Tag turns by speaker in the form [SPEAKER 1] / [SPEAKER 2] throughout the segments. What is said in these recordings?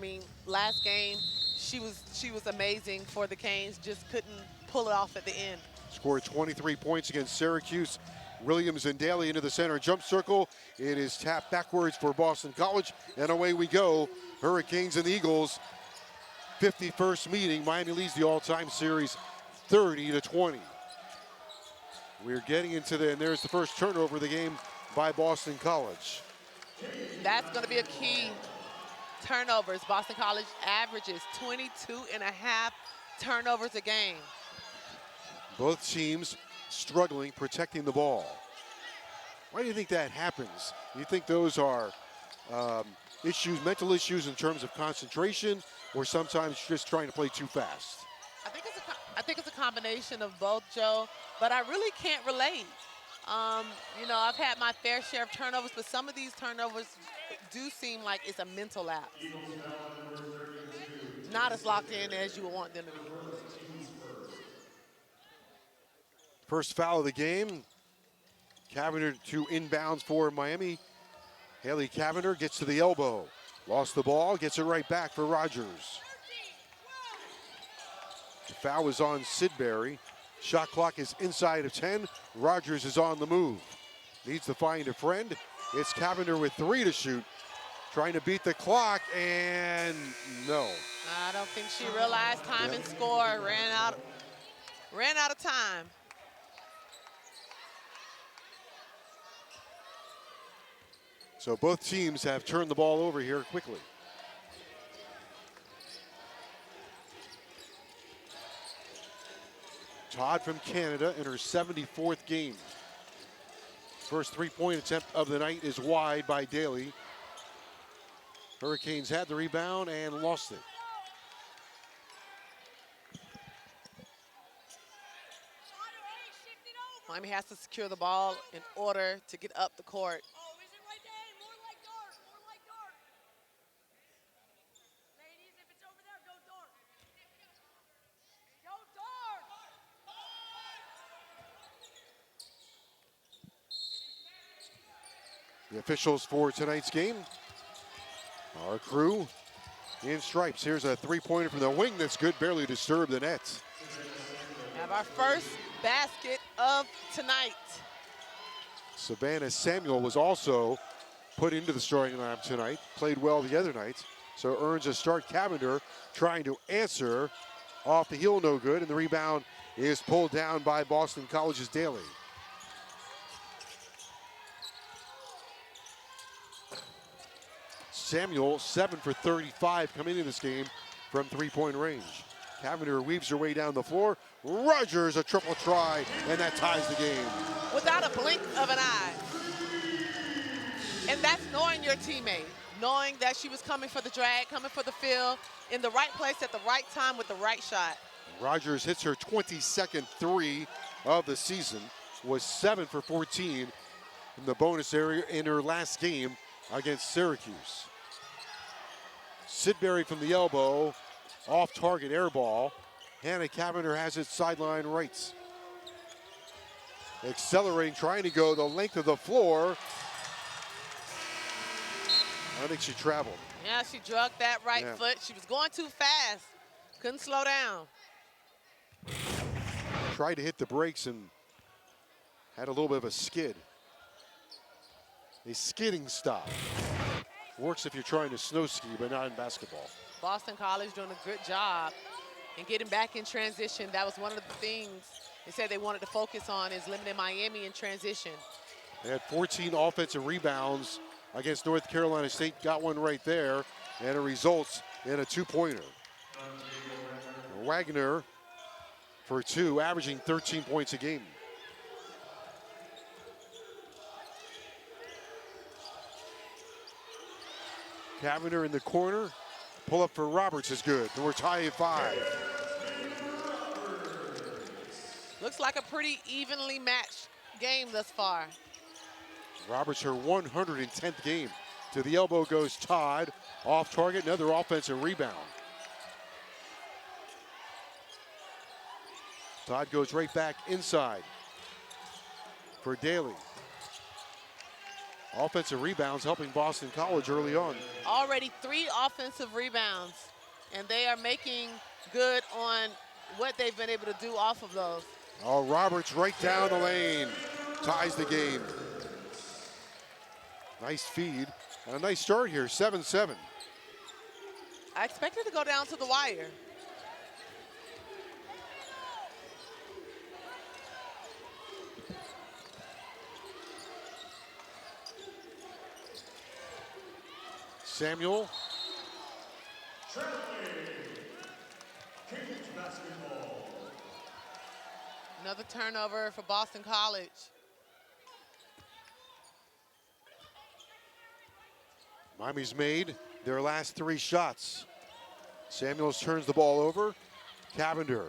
[SPEAKER 1] mean, last game, she was amazing for the Canes, just couldn't pull it off at the end.
[SPEAKER 2] Scored 23 points against Syracuse. Williams and Daley into the center jump circle. It is tapped backwards for Boston College, and away we go. Hurricanes and Eagles, 51st meeting. Miami leads the all-time series 30-20. We're getting into and there's the first turnover of the game by Boston College.
[SPEAKER 1] That's going to be a key. Turnovers. Boston College averages 22.5 turnovers a game.
[SPEAKER 2] Both teams struggling protecting the ball. Why do you think that happens? Do you think those are issues, mental issues in terms of concentration, or sometimes just trying to play too fast?
[SPEAKER 1] I think it's a combination of both, Joe, but I really can't relate. You know, I've had my fair share of turnovers, but some of these turnovers do seem like it's a mental lapse. Not as locked in as you would want them to be.
[SPEAKER 2] First foul of the game. Cavinder to inbounds for Miami. Haley Cavinder gets to the elbow. Lost the ball, gets it right back for Rogers. The foul is on Sidbury. Shot clock is inside of 10. Rogers is on the move. Needs to find a friend. It's Cavinder with 3 to shoot. Trying to beat the clock, and no.
[SPEAKER 1] I don't think she realized time and score. Ran out of time.
[SPEAKER 2] So both teams have turned the ball over here quickly. Todd from Canada in her 74th game. First three-point attempt of the night is wide by Daley. Hurricanes had the rebound and lost it.
[SPEAKER 1] Miami has to secure the ball in order to get up the court.
[SPEAKER 2] The officials for tonight's game, our crew in stripes. Here's a three-pointer from the wing that's good, barely disturbed the net.
[SPEAKER 1] We have our first basket of tonight.
[SPEAKER 2] Savannah Samuel was also put into the starting lineup tonight, played well the other night, so earns a start. Cavinder trying to answer off the heel, no good, and the rebound is pulled down by Boston College's Daley. Samuel, 7 for 35 coming into this game from three-point range. Cavinder weaves her way down the floor. Rogers, a triple try, and that ties the game.
[SPEAKER 1] Without a blink of an eye. And that's knowing your teammate, knowing that she was coming for the drag, coming for the fill, in the right place at the right time with the right shot.
[SPEAKER 2] Rogers hits her 22nd three of the season, was 7 for 14 in the bonus area in her last game against Syracuse. Sidbury from the elbow, off target air ball. Hannah Cavinder has it sideline right. Accelerating, trying to go the length of the floor. I think she traveled.
[SPEAKER 1] Yeah, she drugged that right foot. She was going too fast. Couldn't slow down.
[SPEAKER 2] Tried to hit the brakes and had a little bit of a skid. A skidding stop. Works if you're trying to snow ski, but not in basketball.
[SPEAKER 1] Boston College doing a good job in getting back in transition. That was one of the things they said they wanted to focus on, is limiting Miami in transition.
[SPEAKER 2] They had 14 offensive rebounds against North Carolina State. Got one right there, and it results in a two-pointer. Waggoner for 2, averaging 13 points a game. Cavinder in the corner. Pull up for Roberts is good. And we're tied at 5.
[SPEAKER 1] Looks like a pretty evenly matched game thus far.
[SPEAKER 2] Roberts, her 110th game. To the elbow goes Todd. Off target, another offensive rebound. Todd goes right back inside for Daley. Offensive rebounds helping Boston College early on.
[SPEAKER 1] Already 3 offensive rebounds, and they are making good on what they've been able to do off of those.
[SPEAKER 2] Oh, Roberts right down the lane, ties the game. Nice feed, and a nice start here, 7-7.
[SPEAKER 1] I expected to go down to the wire.
[SPEAKER 2] Samuel.
[SPEAKER 1] Another turnover for Boston College.
[SPEAKER 2] Miami's made their last 3 shots. Samuels turns the ball over. Cavinder.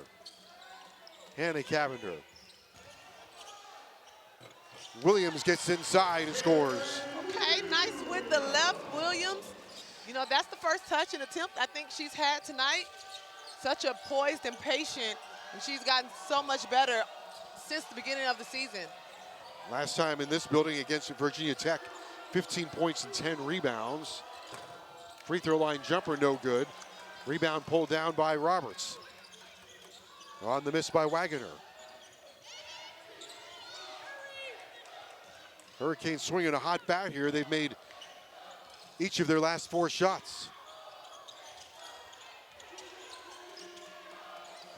[SPEAKER 2] Hannah Cavinder. Williams gets inside and scores.
[SPEAKER 1] Okay, nice with the left, Williams. You know, that's the first touch and attempt I think she's had tonight. Such a poised and patient, and she's gotten so much better since the beginning of the season.
[SPEAKER 2] Last time in this building against Virginia Tech, 15 points and 10 rebounds. Free throw line jumper, no good. Rebound pulled down by Roberts. On the miss by Waggoner. Hurricanes swinging a hot bat here. They've made each of their last 4 shots.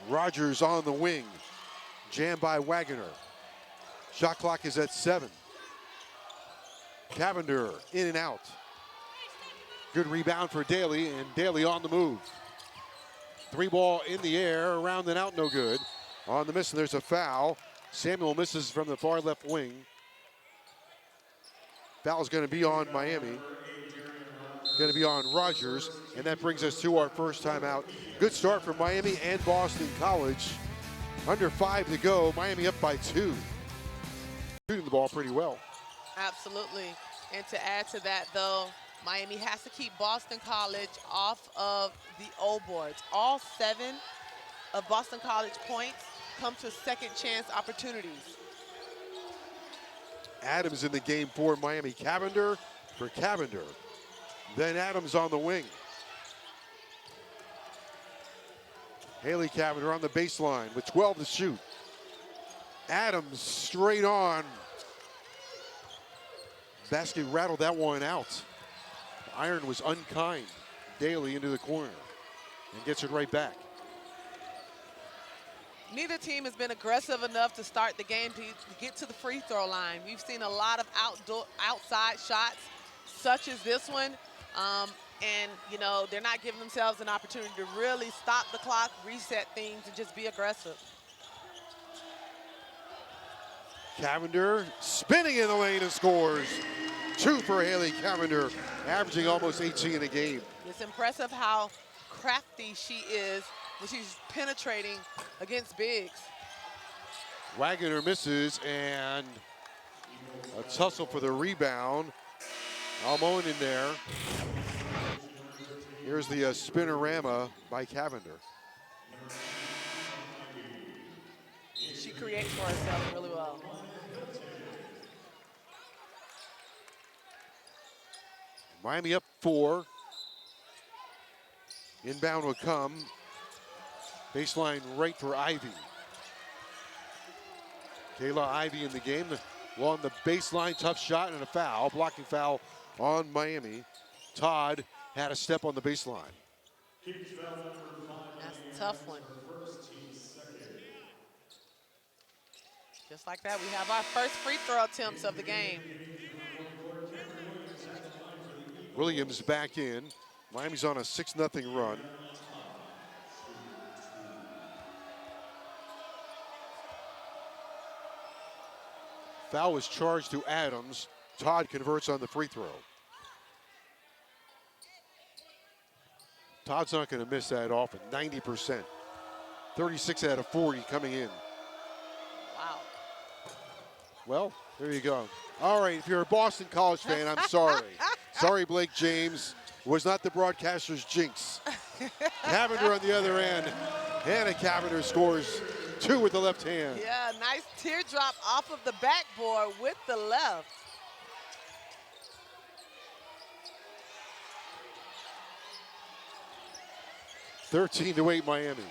[SPEAKER 2] Rogers on the wing. Jammed by Waggoner. Shot clock is at 7. Cavinder in and out. Good rebound for Daley, and Daley on the move. 3 ball in the air, around and out, no good. On the miss, and there's a foul. Samuel misses from the far left wing. Foul's going to be on Miami. Going to be on Rogers, and that brings us to our first timeout. Good start for Miami and Boston College. Under 5 to go, Miami up by 2. Shooting the ball pretty well.
[SPEAKER 1] Absolutely. And to add to that, though, Miami has to keep Boston College off of the O boards. All 7 of Boston College points come to second chance opportunities.
[SPEAKER 2] Adams in the game for Miami. Cavinder for Cavinder. Then Adams on the wing. Haley Cavinder on the baseline with 12 to shoot. Adams straight on. Basket rattled that one out. Iron was unkind. Daley into the corner and gets it right back.
[SPEAKER 1] Neither team has been aggressive enough to start the game to get to the free throw line. We've seen a lot of outside shots, such as this one. And, you know, they're not giving themselves an opportunity to really stop the clock, reset things, and just be aggressive.
[SPEAKER 2] Cavinder spinning in the lane and scores. 2 for Haley Cavinder, averaging almost 18 a game.
[SPEAKER 1] It's impressive how crafty she is when she's penetrating against bigs.
[SPEAKER 2] Waggoner misses, and a tussle for the rebound. Almon in there. Here's the spinorama by Cavinder.
[SPEAKER 1] She creates for herself really well.
[SPEAKER 2] Miami up 4. Inbound will come. Baseline right for Ivy. Kayla Ivy in the game. On the baseline, tough shot and a foul. Blocking foul on Miami. Todd had a step on the baseline.
[SPEAKER 1] That's a tough one. Just like that, we have our first free throw attempts of the game.
[SPEAKER 2] Williams back in. Miami's on a 6-0 run. Foul was charged to Adams. Todd converts on the free throw. Todd's not going to miss that often, 90%. 36 out of 40 coming in.
[SPEAKER 1] Wow.
[SPEAKER 2] Well, there you go. All right, if you're a Boston College fan, I'm sorry. Sorry, Blake James. Was not the broadcaster's jinx. Cavinder on the other end. Hannah Cavinder scores 2 with the left hand.
[SPEAKER 1] Yeah, nice teardrop off of the backboard with the left.
[SPEAKER 2] 13-8 Miami.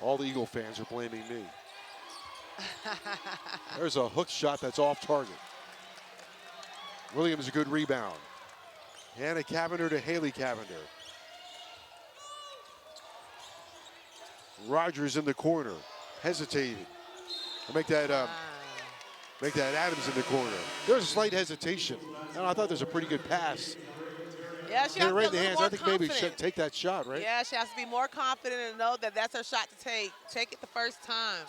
[SPEAKER 2] All the Eagle fans are blaming me. There's a hook shot that's off target. Williams a good rebound. Hannah Cavinder to Haley Cavinder. Rogers in the corner, hesitated. Make that Adams in the corner. There's a slight hesitation. And I thought there's a pretty good pass.
[SPEAKER 1] Yeah, she
[SPEAKER 2] Get
[SPEAKER 1] has
[SPEAKER 2] it
[SPEAKER 1] to
[SPEAKER 2] right
[SPEAKER 1] be
[SPEAKER 2] in
[SPEAKER 1] a
[SPEAKER 2] the hands.
[SPEAKER 1] little more
[SPEAKER 2] I think maybe
[SPEAKER 1] confident.
[SPEAKER 2] take that shot, right?
[SPEAKER 1] Yeah, she has to be more confident and know that that's her shot to take. Take it the first time.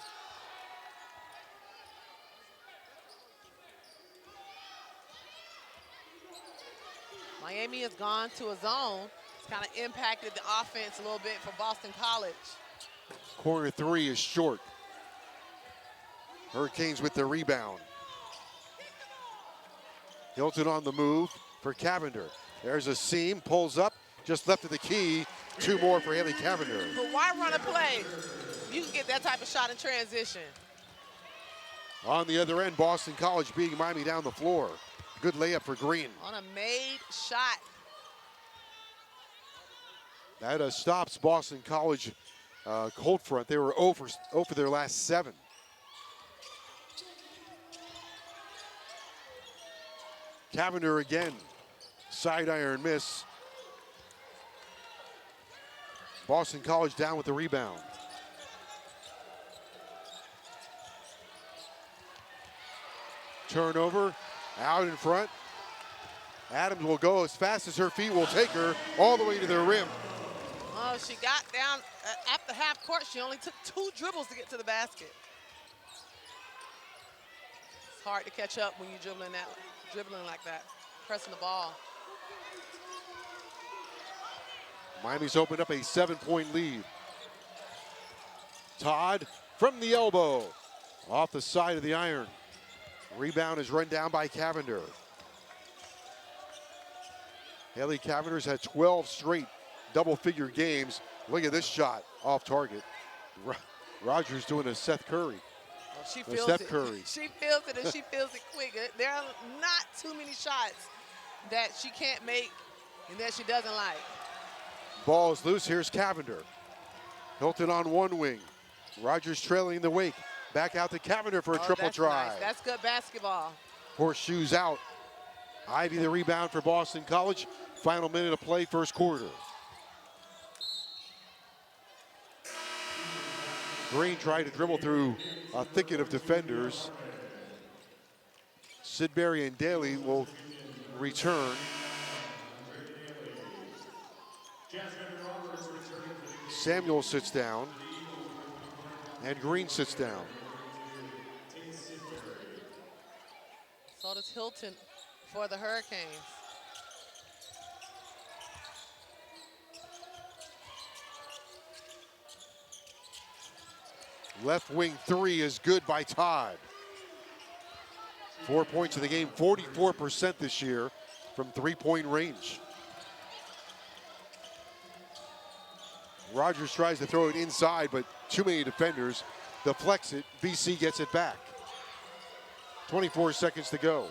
[SPEAKER 1] Miami has gone to a zone. It's kind of impacted the offense a little bit for Boston College.
[SPEAKER 2] Corner three is short. Hurricanes with the rebound. Hilton on the move for Cavinder. There's a seam, pulls up, just left of the key. Two more for Haley Cavinder.
[SPEAKER 1] But why run a play? You can get that type of shot in transition.
[SPEAKER 2] On the other end, Boston College beating Miami down the floor. Good layup for Green.
[SPEAKER 1] On a made shot.
[SPEAKER 2] That stops Boston College cold front. They were 0 for their last 7. Cavinder again. Side iron miss. Boston College down with the rebound. Turnover, out in front. Adams will go as fast as her feet will take her all the way to the rim.
[SPEAKER 1] Oh, she got down after half court. She only took 2 dribbles to get to the basket. It's hard to catch up when you're dribbling like that, pressing the ball.
[SPEAKER 2] Miami's opened up a 7-point lead. Todd from the elbow, off the side of the iron. Rebound is run down by Cavinder. Haley Cavinder's had 12 straight double-figure games. Look at this shot off target. Rogers doing a Seth Curry.
[SPEAKER 1] Well, she feels
[SPEAKER 2] Steph
[SPEAKER 1] it.
[SPEAKER 2] Curry.
[SPEAKER 1] She feels it, and she feels it quick. There are not too many shots that she can't make and that she doesn't like.
[SPEAKER 2] Ball is loose. Here's Cavinder. Hilton on one wing. Rogers trailing the wake. Back out to Cavinder for a triple
[SPEAKER 1] that's
[SPEAKER 2] try.
[SPEAKER 1] Nice. That's good basketball.
[SPEAKER 2] Horseshoes out. Ivy the rebound for Boston College. Final minute of play, first quarter. Green tried to dribble through a thicket of defenders. Sidbury and Daley will return. Samuel sits down, and Green sits down.
[SPEAKER 1] So does Hilton for the Hurricanes.
[SPEAKER 2] Left wing three is good by Todd. 4 points in the game, 44% this year from three-point range. Rogers tries to throw it inside, but too many defenders. Deflects it, BC gets it back. 24 seconds to go.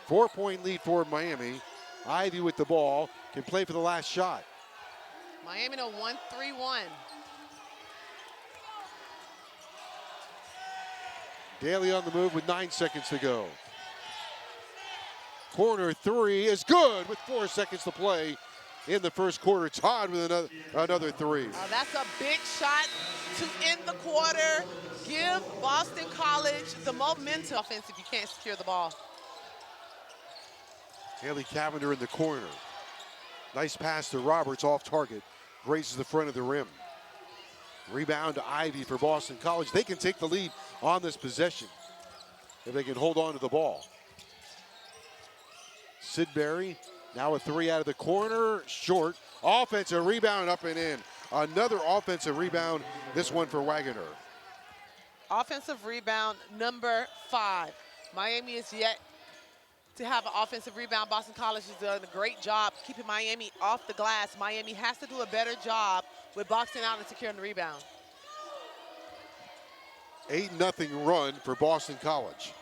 [SPEAKER 2] 4-point lead for Miami. Ivy with the ball, can play for the last shot.
[SPEAKER 1] Miami to 1-3-1.
[SPEAKER 2] Daley on the move with 9 seconds to go. Corner three is good with 4 seconds to play in the first quarter. Todd with another three.
[SPEAKER 1] That's a big shot to end the quarter. Give Boston College the momentum. Offense if you can't secure the ball.
[SPEAKER 2] Haley Cavinder in the corner. Nice pass to Roberts off target. Grazes the front of the rim. Rebound to Ivy for Boston College. They can take the lead on this possession if they can hold on to the ball. Sidbury, now a three out of the corner, short. Offensive rebound up and in. Another offensive rebound, this one for Waggoner.
[SPEAKER 1] Offensive rebound number 5. Miami is yet to have an offensive rebound. Boston College has done a great job keeping Miami off the glass. Miami has to do a better job with boxing out and securing the rebound.
[SPEAKER 2] 8-0 run for Boston College.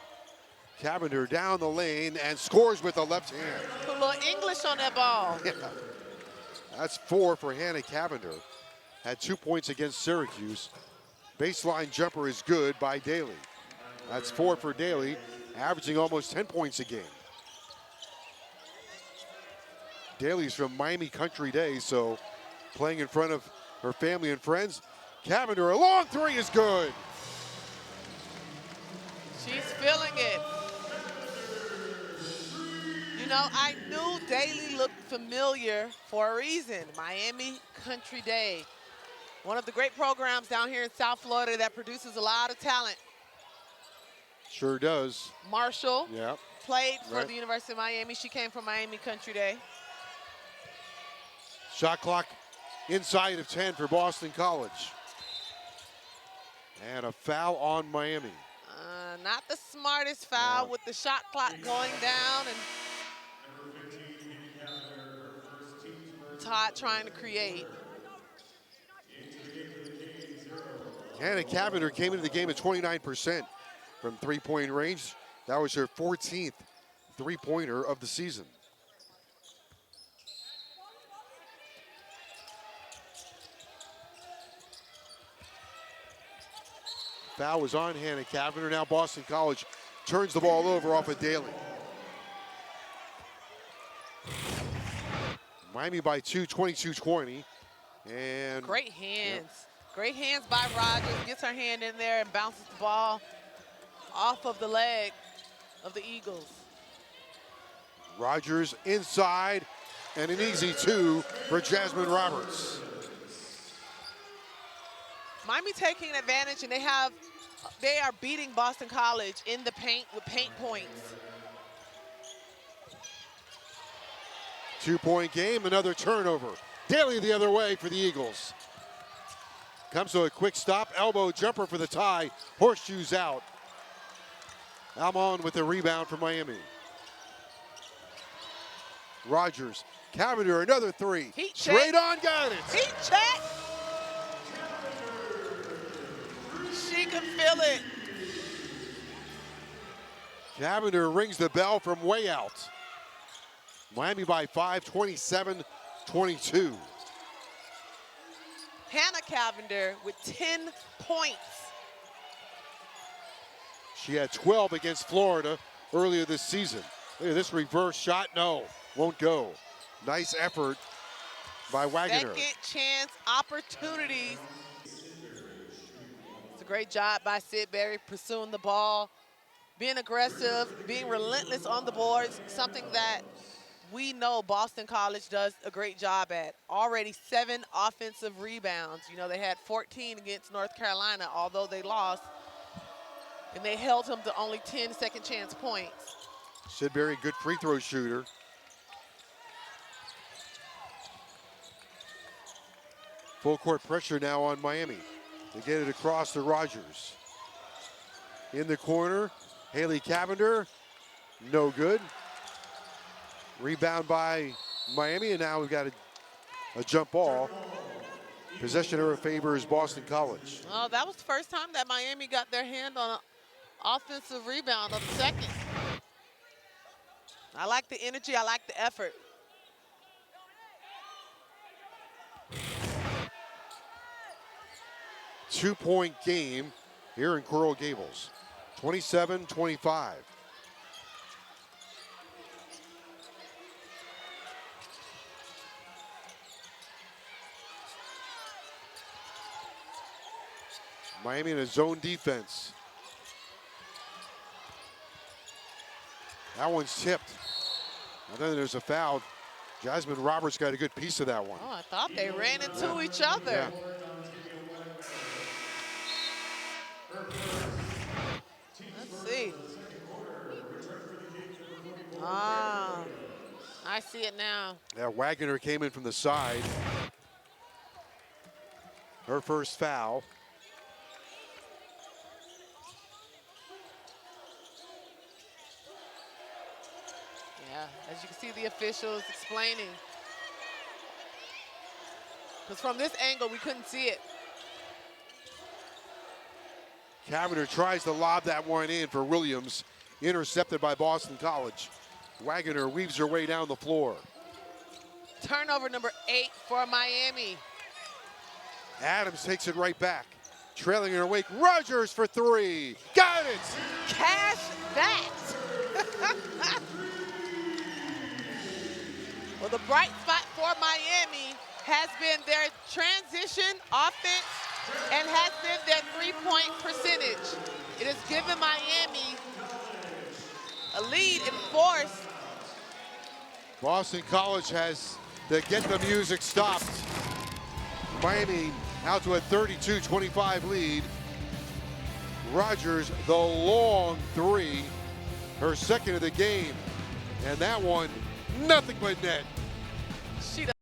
[SPEAKER 2] Cavinder down the lane and scores with the left hand.
[SPEAKER 1] Put a little English on that ball.
[SPEAKER 2] Yeah. That's 4 for Hannah Cavinder. Had 2 points against Syracuse. Baseline jumper is good by Daley. That's 4 for Daley, averaging almost 10 points a game. Daley's from Miami Country Day, so playing in front of her family and friends. Cavinder, a long 3 is good.
[SPEAKER 1] She's feeling it. You know, I knew Daley looked familiar for a reason. Miami Country Day. One of the great programs down here in South Florida that produces a lot of talent.
[SPEAKER 2] Sure does.
[SPEAKER 1] Marshall
[SPEAKER 2] Yeah.
[SPEAKER 1] played for the University of Miami. She came from Miami Country Day.
[SPEAKER 2] Shot clock inside of 10 for Boston College. And a foul on Miami.
[SPEAKER 1] Not the smartest foul with the shot clock going down and Todd trying to create.
[SPEAKER 2] Hannah Cavinder came into the game at 29% from three-point range. That was her 14th three-pointer of the season. Foul was on Hannah Cavinder. Now Boston College turns the ball over off of Daley. Miami by 2, 22-20. And
[SPEAKER 1] great hands. Great hands by Rogers. Gets her hand in there and bounces the ball off of the leg of the Eagles.
[SPEAKER 2] Rogers inside, and an easy 2 for Jasmyne Roberts.
[SPEAKER 1] Miami taking advantage, and they are beating Boston College in the paint with paint points.
[SPEAKER 2] 2-point game, another turnover. Daley the other way for the Eagles. Comes to a quick stop, elbow jumper for the tie. Horseshoes out. Almon with the rebound for Miami. Rogers, Cavinder, another 3.
[SPEAKER 1] Heat
[SPEAKER 2] Straight
[SPEAKER 1] check.
[SPEAKER 2] on, got it.
[SPEAKER 1] Heat check. She can feel it.
[SPEAKER 2] Cavinder rings the bell from way out. Miami by 5, 27-22.
[SPEAKER 1] Hannah Cavinder with 10 points.
[SPEAKER 2] She had 12 against Florida earlier this season. Look at this reverse shot. No, won't go. Nice effort by Waggoner.
[SPEAKER 1] Second chance opportunities. It's a great job by Sid Berry pursuing the ball, being aggressive, being relentless on the boards, something that we know Boston College does a great job at. Already 7 offensive rebounds. You know, they had 14 against North Carolina, although they lost. And they held him to only 10 second chance points.
[SPEAKER 2] Sid Berry, good free throw shooter. Full court pressure now on Miami. They get it across to Rogers. In the corner, Haley Cavinder, no good. Rebound by Miami, and now we've got a jump ball. Possession in her favor is Boston College.
[SPEAKER 1] Oh, that was the first time that Miami got their hand on an offensive rebound of the second. I like the energy, I like the effort.
[SPEAKER 2] Two-point game here in Coral Gables, 27-25. Miami in a zone defense. That one's tipped. And then there's a foul. Jasmyne Roberts got a good piece of that one.
[SPEAKER 1] Oh, I thought they ran into each other.
[SPEAKER 2] Yeah.
[SPEAKER 1] Let's see. Ah, I see it now.
[SPEAKER 2] Yeah, Waggoner came in from the side. Her first foul.
[SPEAKER 1] Yeah, as you can see the officials explaining. Because from this angle, we couldn't see it.
[SPEAKER 2] Cavinder tries to lob that one in for Williams, intercepted by Boston College. Waggoner weaves her way down the floor.
[SPEAKER 1] Turnover number 8 for Miami.
[SPEAKER 2] Adams takes it right back. Trailing in her wake, Rogers for 3. Got it!
[SPEAKER 1] Cash that. Well, the bright spot for Miami has been their transition offense and has been their three-point percentage. It has given Miami a lead in force.
[SPEAKER 2] Boston College has to get the music stopped. Miami out to a 32-25 lead. Rogers, the long 3, her second of the game. And that one, nothing but net.
[SPEAKER 1] She does.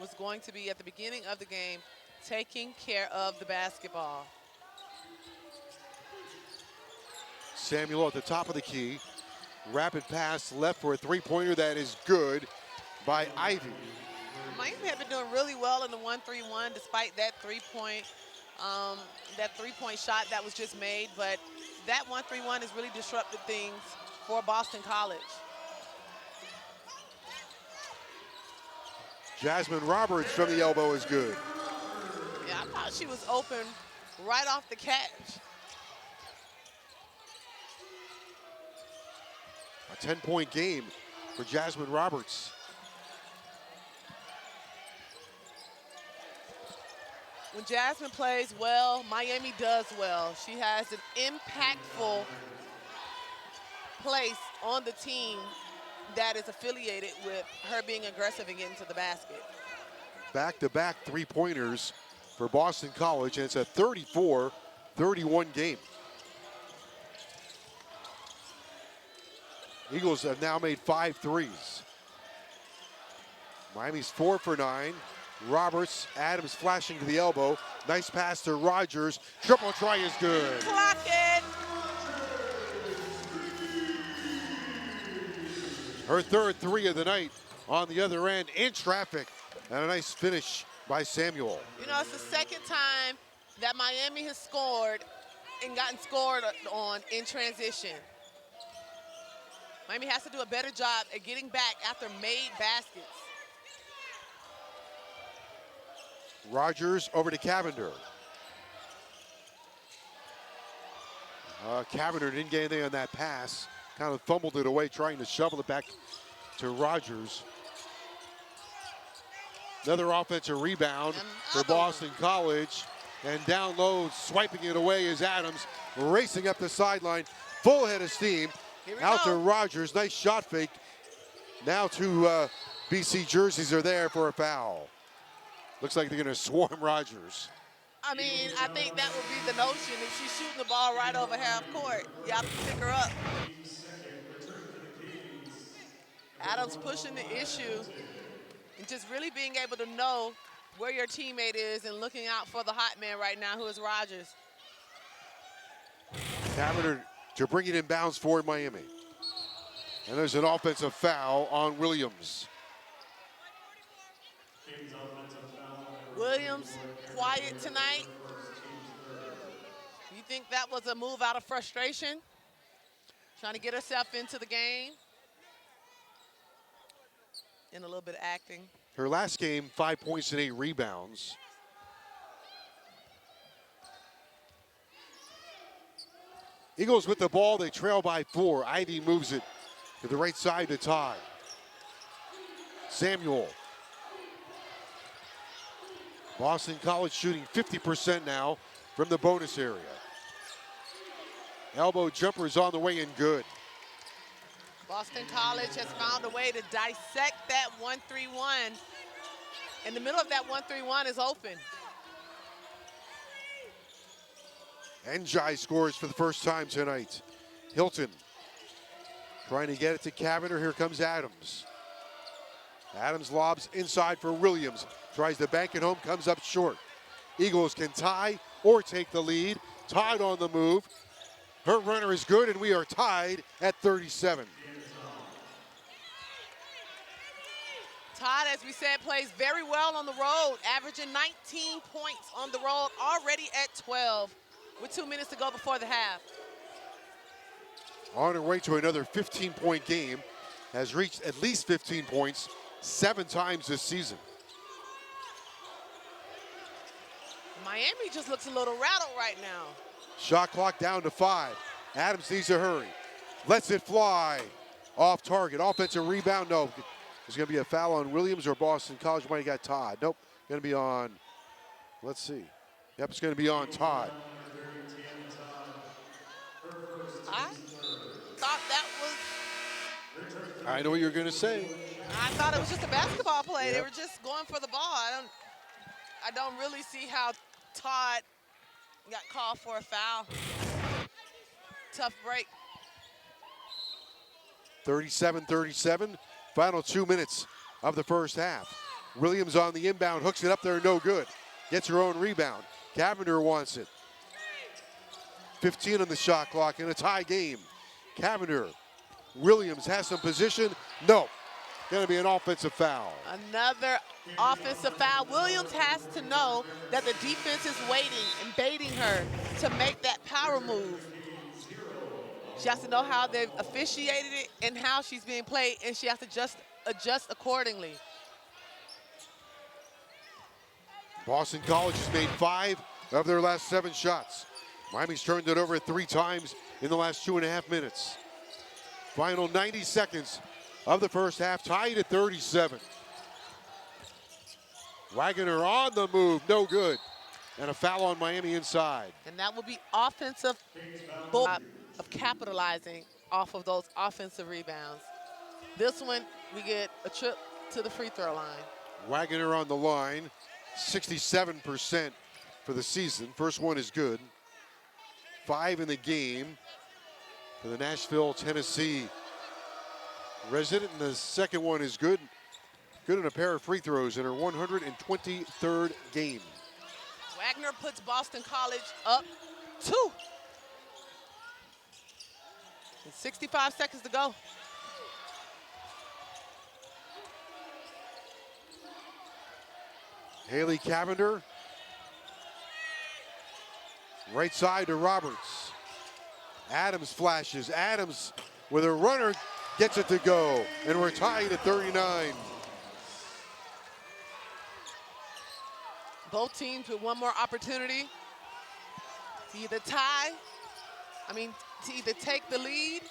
[SPEAKER 1] Was going to be at the beginning of the game taking care of the basketball.
[SPEAKER 2] Samuel at the top of the key. Rapid pass left for a three-pointer that is good by Ivy.
[SPEAKER 1] Miami had been doing really well in the 1-3-1 despite that three-point shot that was just made, but that 1-3-1 has really disrupted things for Boston College.
[SPEAKER 2] Jasmyne Roberts from the elbow is good.
[SPEAKER 1] Yeah, I thought she was open right off the catch.
[SPEAKER 2] A 10-point game for Jasmyne Roberts.
[SPEAKER 1] When Jasmine plays well, Miami does well. She has an impactful place on the team that is affiliated with her being aggressive and getting to the basket.
[SPEAKER 2] Back-to-back three-pointers for Boston College, and it's a 34-31 game. Eagles have now made 5 threes. Miami's 4 for 9. Roberts, Adams flashing to the elbow. Nice pass to Rogers. Triple try is good.
[SPEAKER 1] Clock it.
[SPEAKER 2] Her third 3 of the night on the other end in traffic. And a nice finish by Samuel.
[SPEAKER 1] You know, it's the second time that Miami has scored and gotten scored on in transition. Miami has to do a better job at getting back after made baskets.
[SPEAKER 2] Rogers over to Cavinder. Cavinder didn't get anything on that pass. Kind of fumbled it away, trying to shovel it back to Rogers. Another offensive rebound for Boston College. And down low, swiping it away is Adams, racing up the sideline, full head of steam. Out to Rogers, nice shot fake. Now 2 BC jerseys are there for a foul. Looks like they're gonna swarm Rogers.
[SPEAKER 1] I mean, I think that would be the notion. If she's shooting the ball right over half court, you have to pick her up. Adams pushing the issue and just really being able to know where your teammate is and looking out for the hot man right now, who is Rogers.
[SPEAKER 2] Cavinder to bring it in bounds for Miami. And there's an offensive foul on Williams.
[SPEAKER 1] Williams, quiet tonight. You think that was a move out of frustration? Trying to get herself into the game. And a little bit of acting.
[SPEAKER 2] Her last game, 5 points and 8 rebounds. Eagles with the ball, they trail by 4. Ivy moves it to the right side to Todd. Samuel. Boston College shooting 50% now from the bonus area. Elbow jumper is on the way and good.
[SPEAKER 1] Boston College has found a way to dissect that 1-3-1. In the middle of that 1-3-1 is open.
[SPEAKER 2] Njai scores for the first time tonight. Hilton trying to get it to Cavinder. Here comes Adams. Adams lobs inside for Williams. Tries to bank it home, comes up short. Eagles can tie or take the lead. Todd on the move. Her runner is good, and we are tied at 37.
[SPEAKER 1] Todd, as we said, plays very well on the road, averaging 19 points on the road, already at 12 with 2 minutes to go before the half.
[SPEAKER 2] On her way to another 15-point game, has reached at least 15 points 7 times this season.
[SPEAKER 1] Miami just looks a little rattled right now.
[SPEAKER 2] Shot clock down to 5. Adams needs to hurry. Lets it fly. Off target. Offensive rebound. No. There's going to be a foul on Williams or Boston College. Might have got Todd. Nope. Going to be on, let's see. Yep, it's going to be on Todd.
[SPEAKER 1] I thought that was...
[SPEAKER 2] I know what you're going to say.
[SPEAKER 1] I thought it was just a basketball play.
[SPEAKER 2] Yep.
[SPEAKER 1] They were just going for the ball. I don't really see how Todd got called for a foul. Tough break.
[SPEAKER 2] 37-37. Final 2 minutes of the first half. Williams on the inbound, hooks it up there, no good. Gets her own rebound. Cavinder wants it. 15 on the shot clock in a tie game. Cavinder, Williams has some position. No, gonna be an offensive foul.
[SPEAKER 1] Another offensive foul. Williams has to know that the defense is waiting and baiting her to make that power move. She has to know how they've officiated it and how she's being played, and she has to just adjust accordingly.
[SPEAKER 2] Boston College has made 5 of their last 7 shots. Miami's turned it over 3 times in the last 2.5 minutes. Final 90 seconds of the first half, tied at 37. Waggoner on the move, no good. And a foul on Miami inside.
[SPEAKER 1] And that will be offensive of capitalizing off of those offensive rebounds. This one, we get a trip to the free throw line.
[SPEAKER 2] Waggoner on the line, 67% for the season. First one is good. 5 in the game for the Nashville, Tennessee resident. And the second one is good. Good in a pair of free throws in her 123rd game.
[SPEAKER 1] Waggoner puts Boston College up 2. And 65 seconds to go.
[SPEAKER 2] Haley Cavinder. Right side to Roberts. Adams flashes. Adams with a runner gets it to go. And we're tied at 39.
[SPEAKER 1] Both teams with one more opportunity to either to either take the lead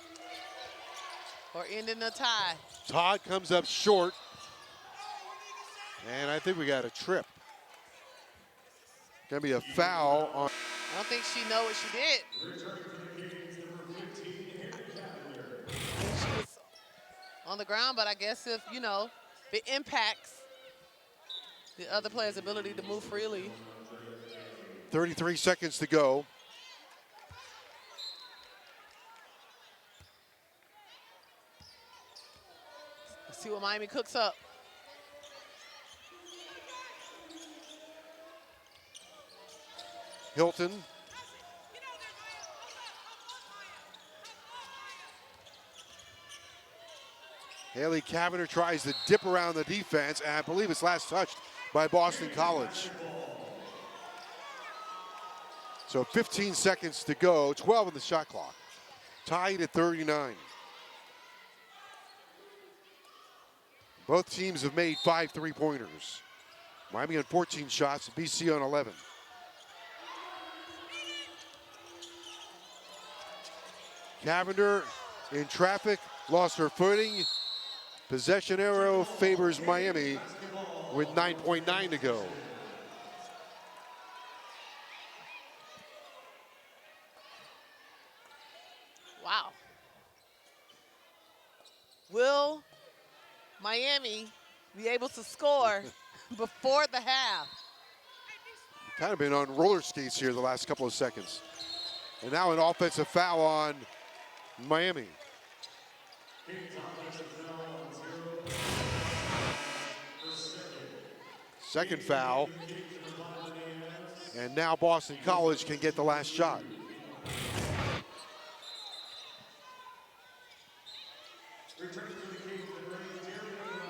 [SPEAKER 1] or end in a tie.
[SPEAKER 2] Todd comes up short. And I think we got a trip. Gonna be a foul on.
[SPEAKER 1] I don't think she knows what she did. She was on the ground, but I guess if, it impacts the other player's ability to move freely.
[SPEAKER 2] 33 seconds to go.
[SPEAKER 1] Let's see what Miami cooks up.
[SPEAKER 2] Hilton. Haley Cavinder tries to dip around the defense, and I believe it's last touched by Boston College. So 15 seconds to go, 12 on the shot clock. Tied at 39. Both teams have made 5 three-pointers. Miami on 14 shots, BC on 11. Cavinder in traffic, lost her footing. Possession arrow favors Miami with 9.9 to go.
[SPEAKER 1] Wow. Will Miami be able to score before the half?
[SPEAKER 2] Kind of been on roller skates here the last couple of seconds. And now an offensive foul on Miami. Second foul. And now Boston College can get the last shot.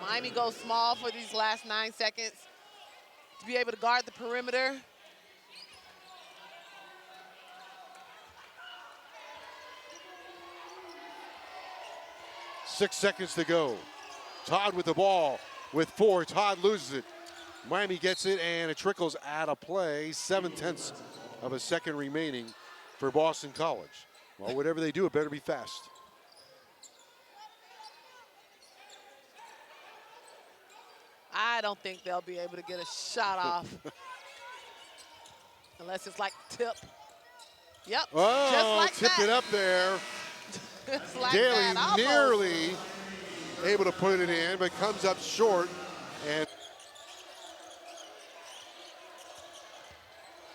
[SPEAKER 1] Miami goes small for these last 9 seconds to be able to guard the perimeter.
[SPEAKER 2] Six seconds to go. Todd with the ball with 4. Todd loses it. Miami gets it, and it trickles out of play. 7/10 of a second remaining for Boston College. Well, whatever they do, it better be fast.
[SPEAKER 1] I don't think they'll be able to get a shot off. Unless it's like tip. Yep,
[SPEAKER 2] Oh,
[SPEAKER 1] just like
[SPEAKER 2] tipped
[SPEAKER 1] that.
[SPEAKER 2] it up there.
[SPEAKER 1] Just like
[SPEAKER 2] Daley
[SPEAKER 1] that, almost.
[SPEAKER 2] nearly able to put it in, but comes up short. And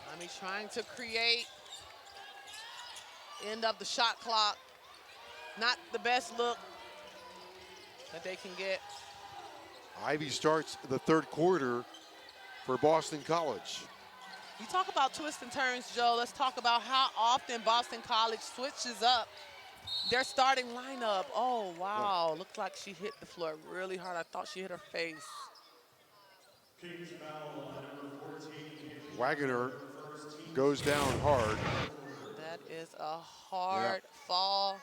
[SPEAKER 1] Miami trying to create end of the shot clock. Not the best look that they can get.
[SPEAKER 2] Ivy starts the third quarter for Boston College.
[SPEAKER 1] You talk about twists and turns, Joe. Let's talk about how often Boston College switches up their starting lineup. Oh, wow. Looks like she hit the floor really hard. I thought she hit her face.
[SPEAKER 2] Waggoner goes down hard.
[SPEAKER 1] That is a hard fall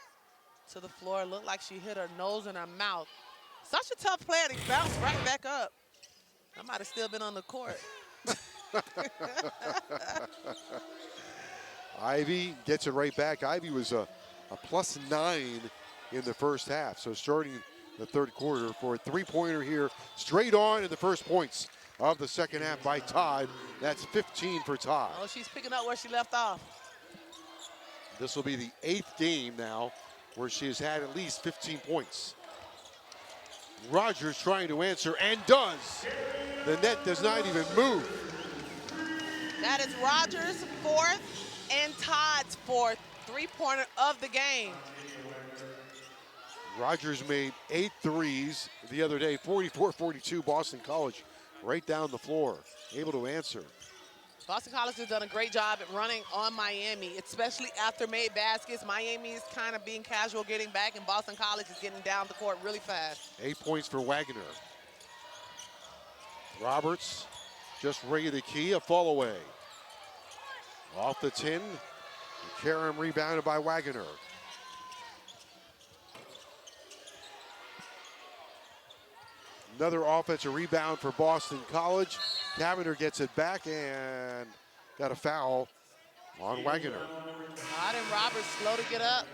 [SPEAKER 1] to the floor. Looked like she hit her nose and her mouth. Such a tough player to bounce right back up. I might have still been on the court.
[SPEAKER 2] Ivy gets it right back. Ivy was a +9 in the first half. So starting the third quarter for a three-pointer here, straight on in the first points of the second half by Todd. That's 15 for Todd.
[SPEAKER 1] Oh, she's picking up where she left off.
[SPEAKER 2] This will be the 8th game now where she has had at least 15 points. Rogers trying to answer and does. The net does not even move.
[SPEAKER 1] That is Rogers' 4th and Todd's 4th three-pointer of the game.
[SPEAKER 2] Rogers made 8 threes the other day, 44-42 Boston College, right down the floor, able to answer.
[SPEAKER 1] Boston College has done a great job at running on Miami, especially after made baskets. Miami is kind of being casual getting back, and Boston College is getting down the court really fast.
[SPEAKER 2] 8 points for Waggoner. Roberts just ready the key, a fall away. Off the 10, Karam rebounded by Waggoner. Another offensive rebound for Boston College. Cavinder gets it back and got a foul on Waggoner.
[SPEAKER 1] Todd and Roberts slow to get up.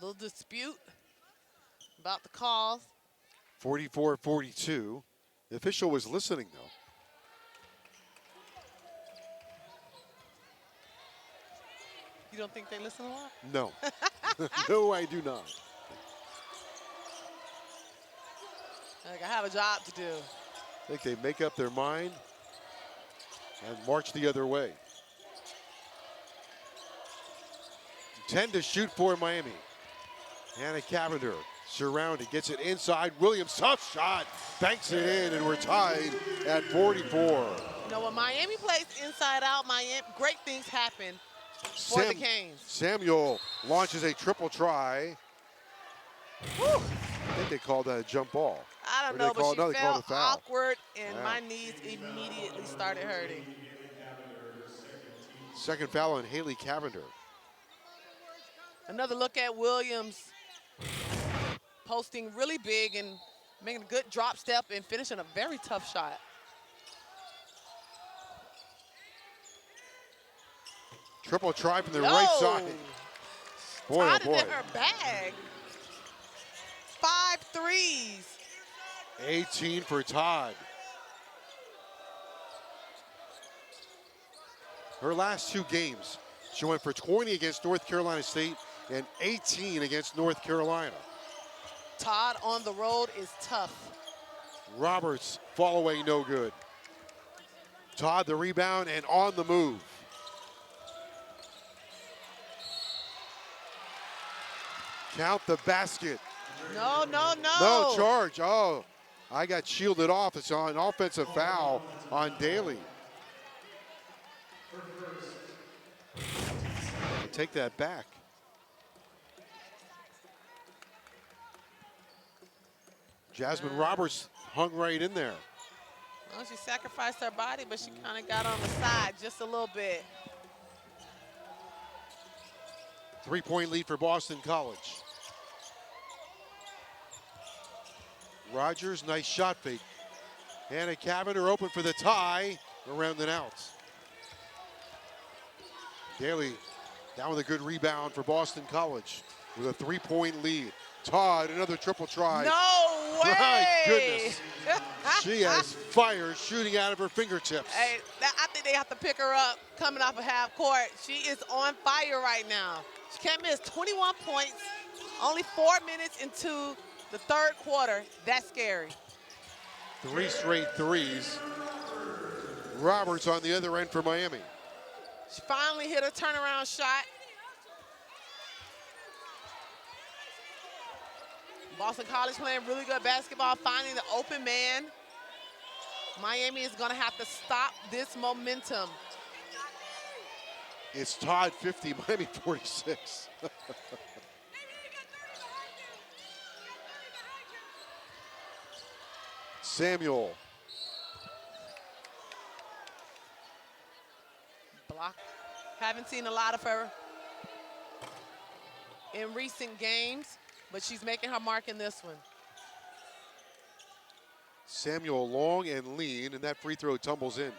[SPEAKER 1] Little dispute about the calls.
[SPEAKER 2] 44-42. The official was listening, though.
[SPEAKER 1] You don't think they listen a lot?
[SPEAKER 2] No. No, I do not.
[SPEAKER 1] Like, I have a job to do.
[SPEAKER 2] I think they make up their mind and march the other way. 10 to shoot for Miami. Hannah Cavinder surrounded, gets it inside. Williams, tough shot, banks it in, and we're tied at 44.
[SPEAKER 1] You know, when Miami plays inside out, great things happen for the Canes.
[SPEAKER 2] Samuel launches a triple try.
[SPEAKER 1] Whew.
[SPEAKER 2] I think they called that a jump ball.
[SPEAKER 1] I don't
[SPEAKER 2] Or
[SPEAKER 1] know,
[SPEAKER 2] they
[SPEAKER 1] but
[SPEAKER 2] called-
[SPEAKER 1] she
[SPEAKER 2] no, they called
[SPEAKER 1] felt
[SPEAKER 2] a foul.
[SPEAKER 1] awkward, and
[SPEAKER 2] Yeah.
[SPEAKER 1] my knees immediately started hurting.
[SPEAKER 2] Second foul on Haley Cavinder.
[SPEAKER 1] Another look at Williams posting really big and making a good drop step and finishing a very tough shot.
[SPEAKER 2] Triple try from the right side. Boy,
[SPEAKER 1] Todd
[SPEAKER 2] oh boy.
[SPEAKER 1] in her bag. 5 threes.
[SPEAKER 2] 18 for Todd. Her last 2 games, she went for 20 against North Carolina State and 18 against North Carolina.
[SPEAKER 1] Todd on the road is tough.
[SPEAKER 2] Roberts, fall away, no good. Todd the rebound and on the move. Count the basket.
[SPEAKER 1] No, no, no.
[SPEAKER 2] No charge. Oh, I got shielded off. It's an offensive foul on Daley. I take that back. Jasmyne Roberts hung right in there.
[SPEAKER 1] Well, she sacrificed her body, but she kind of got on the side just a little bit.
[SPEAKER 2] 3-point lead for Boston College. Rogers, nice shot fake. Hannah Cavinder open for the tie, around and out. Daley down with a good rebound for Boston College with a 3-point lead. Todd, another triple try.
[SPEAKER 1] No way!
[SPEAKER 2] My goodness. She has fire shooting out of her fingertips.
[SPEAKER 1] Hey, I think they have to pick her up coming off of half court. She is on fire right now. She can't miss. 21 points, only 4 minutes into the third quarter. That's scary.
[SPEAKER 2] 3 straight threes. Roberts on the other end for Miami.
[SPEAKER 1] She finally hit a turnaround shot. Boston College playing really good basketball, finding the open man. Miami is going to have to stop this momentum.
[SPEAKER 2] It's Todd 50, Miami 46. Samuel.
[SPEAKER 1] Block. Haven't seen a lot of her in recent games, but she's making her mark in this one.
[SPEAKER 2] Samuel long and lean, and that free throw tumbles in.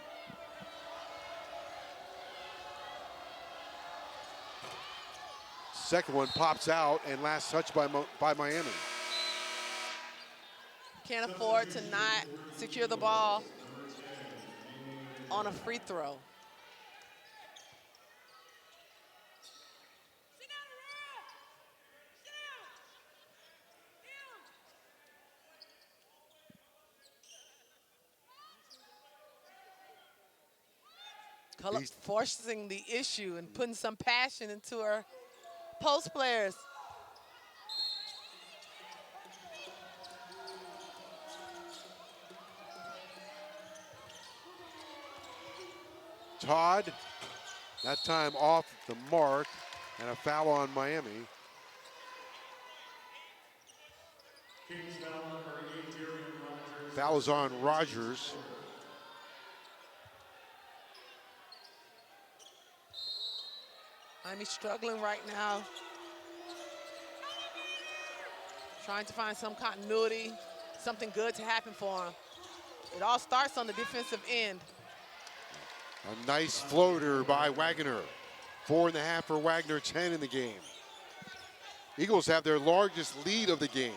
[SPEAKER 2] Second one pops out, and last touch by Miami.
[SPEAKER 1] Can't afford to not secure the ball on a free throw. Forcing the issue and putting some passion into her post players.
[SPEAKER 2] Todd, that time off the mark, and a foul on Miami. Foul is on Rogers.
[SPEAKER 1] Miami's struggling right now. Trying to find some continuity, something good to happen for them. It all starts on the defensive end.
[SPEAKER 2] A nice floater by Waggoner. 4.5 for Waggoner, 10 in the game. Eagles have their largest lead of the game,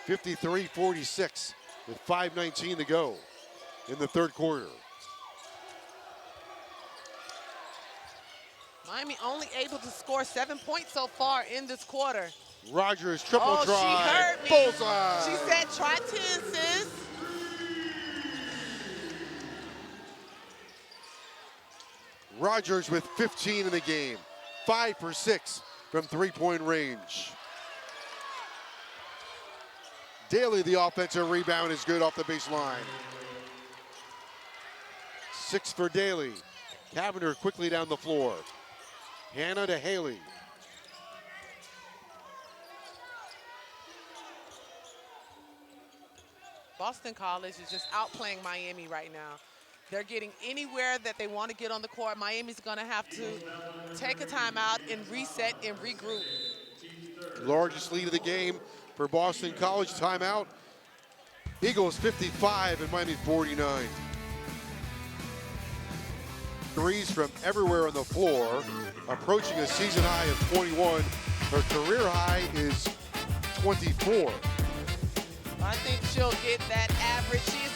[SPEAKER 2] 53-46, with 5:19 to go in the third quarter.
[SPEAKER 1] Miami only able to score 7 points so far in this quarter.
[SPEAKER 2] Rogers triple
[SPEAKER 1] Oh,
[SPEAKER 2] try.
[SPEAKER 1] she heard me.
[SPEAKER 2] Bullseye.
[SPEAKER 1] She said, try 10, sis.
[SPEAKER 2] Rogers with 15 in the game. 5 for 6 from three-point range. Daley, the offensive rebound, is good off the baseline. 6 for Daley. Cavinder quickly down the floor. Hannah to Haley.
[SPEAKER 1] Boston College is just outplaying Miami right now. They're getting anywhere that they want to get on the court. Miami's going to have to take a timeout and reset and regroup.
[SPEAKER 2] Largest lead of the game for Boston College. Timeout. Eagles 55 and Miami 49. Threes from everywhere on the floor, approaching a season high of 21. Her career high is 24.
[SPEAKER 1] I think she'll get that average. She is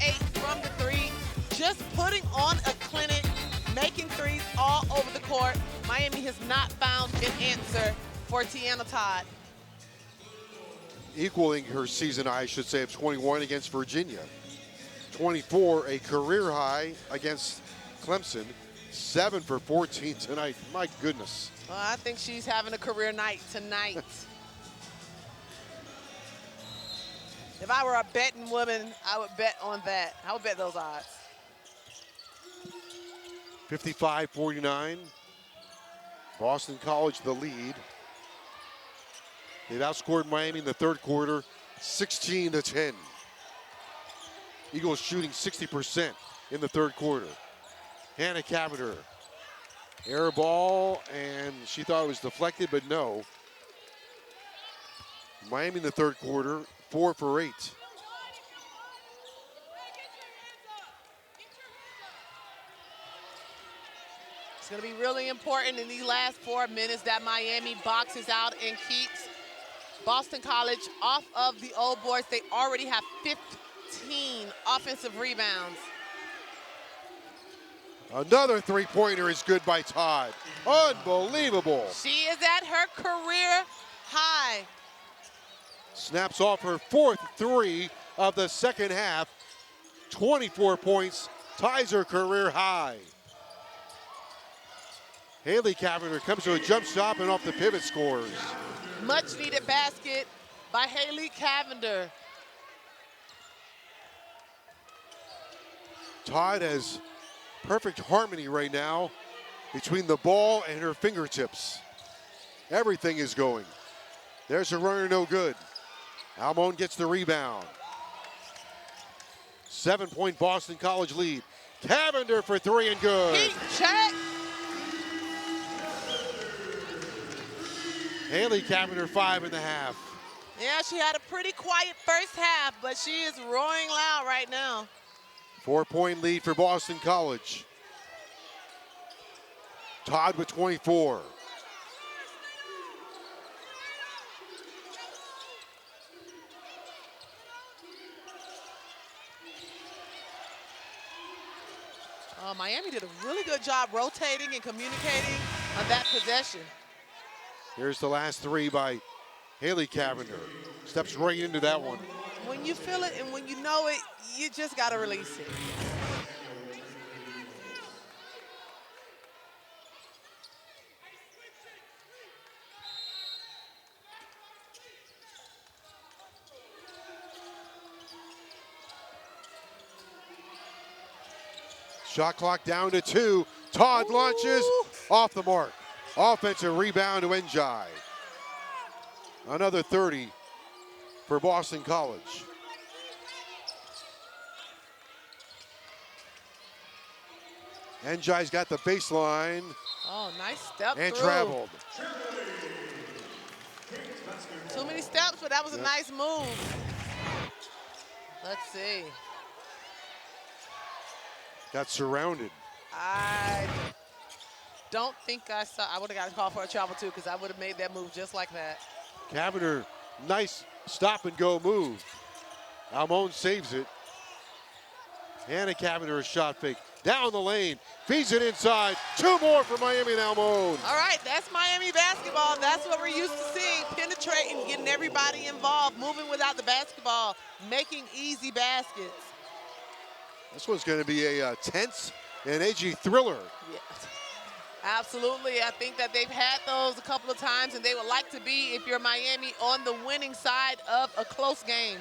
[SPEAKER 1] 6-8 from the three, just putting on a clinic, making threes all over the court. Miami has not found an answer for Tiana Todd.
[SPEAKER 2] Equaling her season high, I should say, of 21 against Virginia. 24, a career high against Clemson. 7 for 14 tonight. My goodness.
[SPEAKER 1] Well, I think she's having a career night tonight. If I were a betting woman, I would bet on that. I would bet those odds.
[SPEAKER 2] 55-49. Boston College the lead. They've outscored Miami in the third quarter, 16-10. Eagles shooting 60% in the third quarter. Hannah Cavinder, air ball, and she thought it was deflected, but no. Miami in the third quarter, 4 for 8.
[SPEAKER 1] It's going to be really important in these last 4 minutes that Miami boxes out and keeps Boston College off of the old boards. They already have 15 offensive rebounds.
[SPEAKER 2] Another three-pointer is good by Todd. Unbelievable.
[SPEAKER 1] She is at her career high.
[SPEAKER 2] Snaps off her 4th three of the second half. 24 points, ties her career high. Haley Cavinder comes to a jump stop and off the pivot scores.
[SPEAKER 1] Much needed basket by Haley Cavinder.
[SPEAKER 2] Todd has perfect harmony right now between the ball and her fingertips. Everything is going. There's a runner, no good. Almon gets the rebound. 7-point Boston College lead. Cavinder for three and good.
[SPEAKER 1] Heat check.
[SPEAKER 2] Haley Cavinder, 5.5.
[SPEAKER 1] Yeah, she had a pretty quiet first half, but she is roaring loud right now.
[SPEAKER 2] 4-point lead for Boston College. Todd with 24.
[SPEAKER 1] Miami did a really good job rotating and communicating on that possession.
[SPEAKER 2] Here's the last three by Haley Cavinder. Steps right into that one.
[SPEAKER 1] When you feel it and when you know it, you just got to release it.
[SPEAKER 2] Shot clock down to 2. Todd launches off the mark. Offensive rebound to Njai. Another 30 for Boston College. Njai's got the baseline.
[SPEAKER 1] Oh, nice step
[SPEAKER 2] and
[SPEAKER 1] through.
[SPEAKER 2] Traveled.
[SPEAKER 1] Too many steps, but that was a nice move. Let's see.
[SPEAKER 2] Got surrounded.
[SPEAKER 1] I don't think I saw. I would have got a call for a travel too, because I would have made that move just like that.
[SPEAKER 2] Cavinder, nice stop and go move. Almon saves it. Hannah Cavinder, a shot fake. Down the lane, feeds it inside. 2 more for Miami and Almon.
[SPEAKER 1] All right, that's Miami basketball. That's what we're used to seeing. Penetrating, getting everybody involved, moving without the basketball, making easy baskets.
[SPEAKER 2] This one's going to be a tense and edgy thriller.
[SPEAKER 1] Yeah. Absolutely. I think that they've had those a couple of times, and they would like to be, if you're Miami, on the winning side of a close game.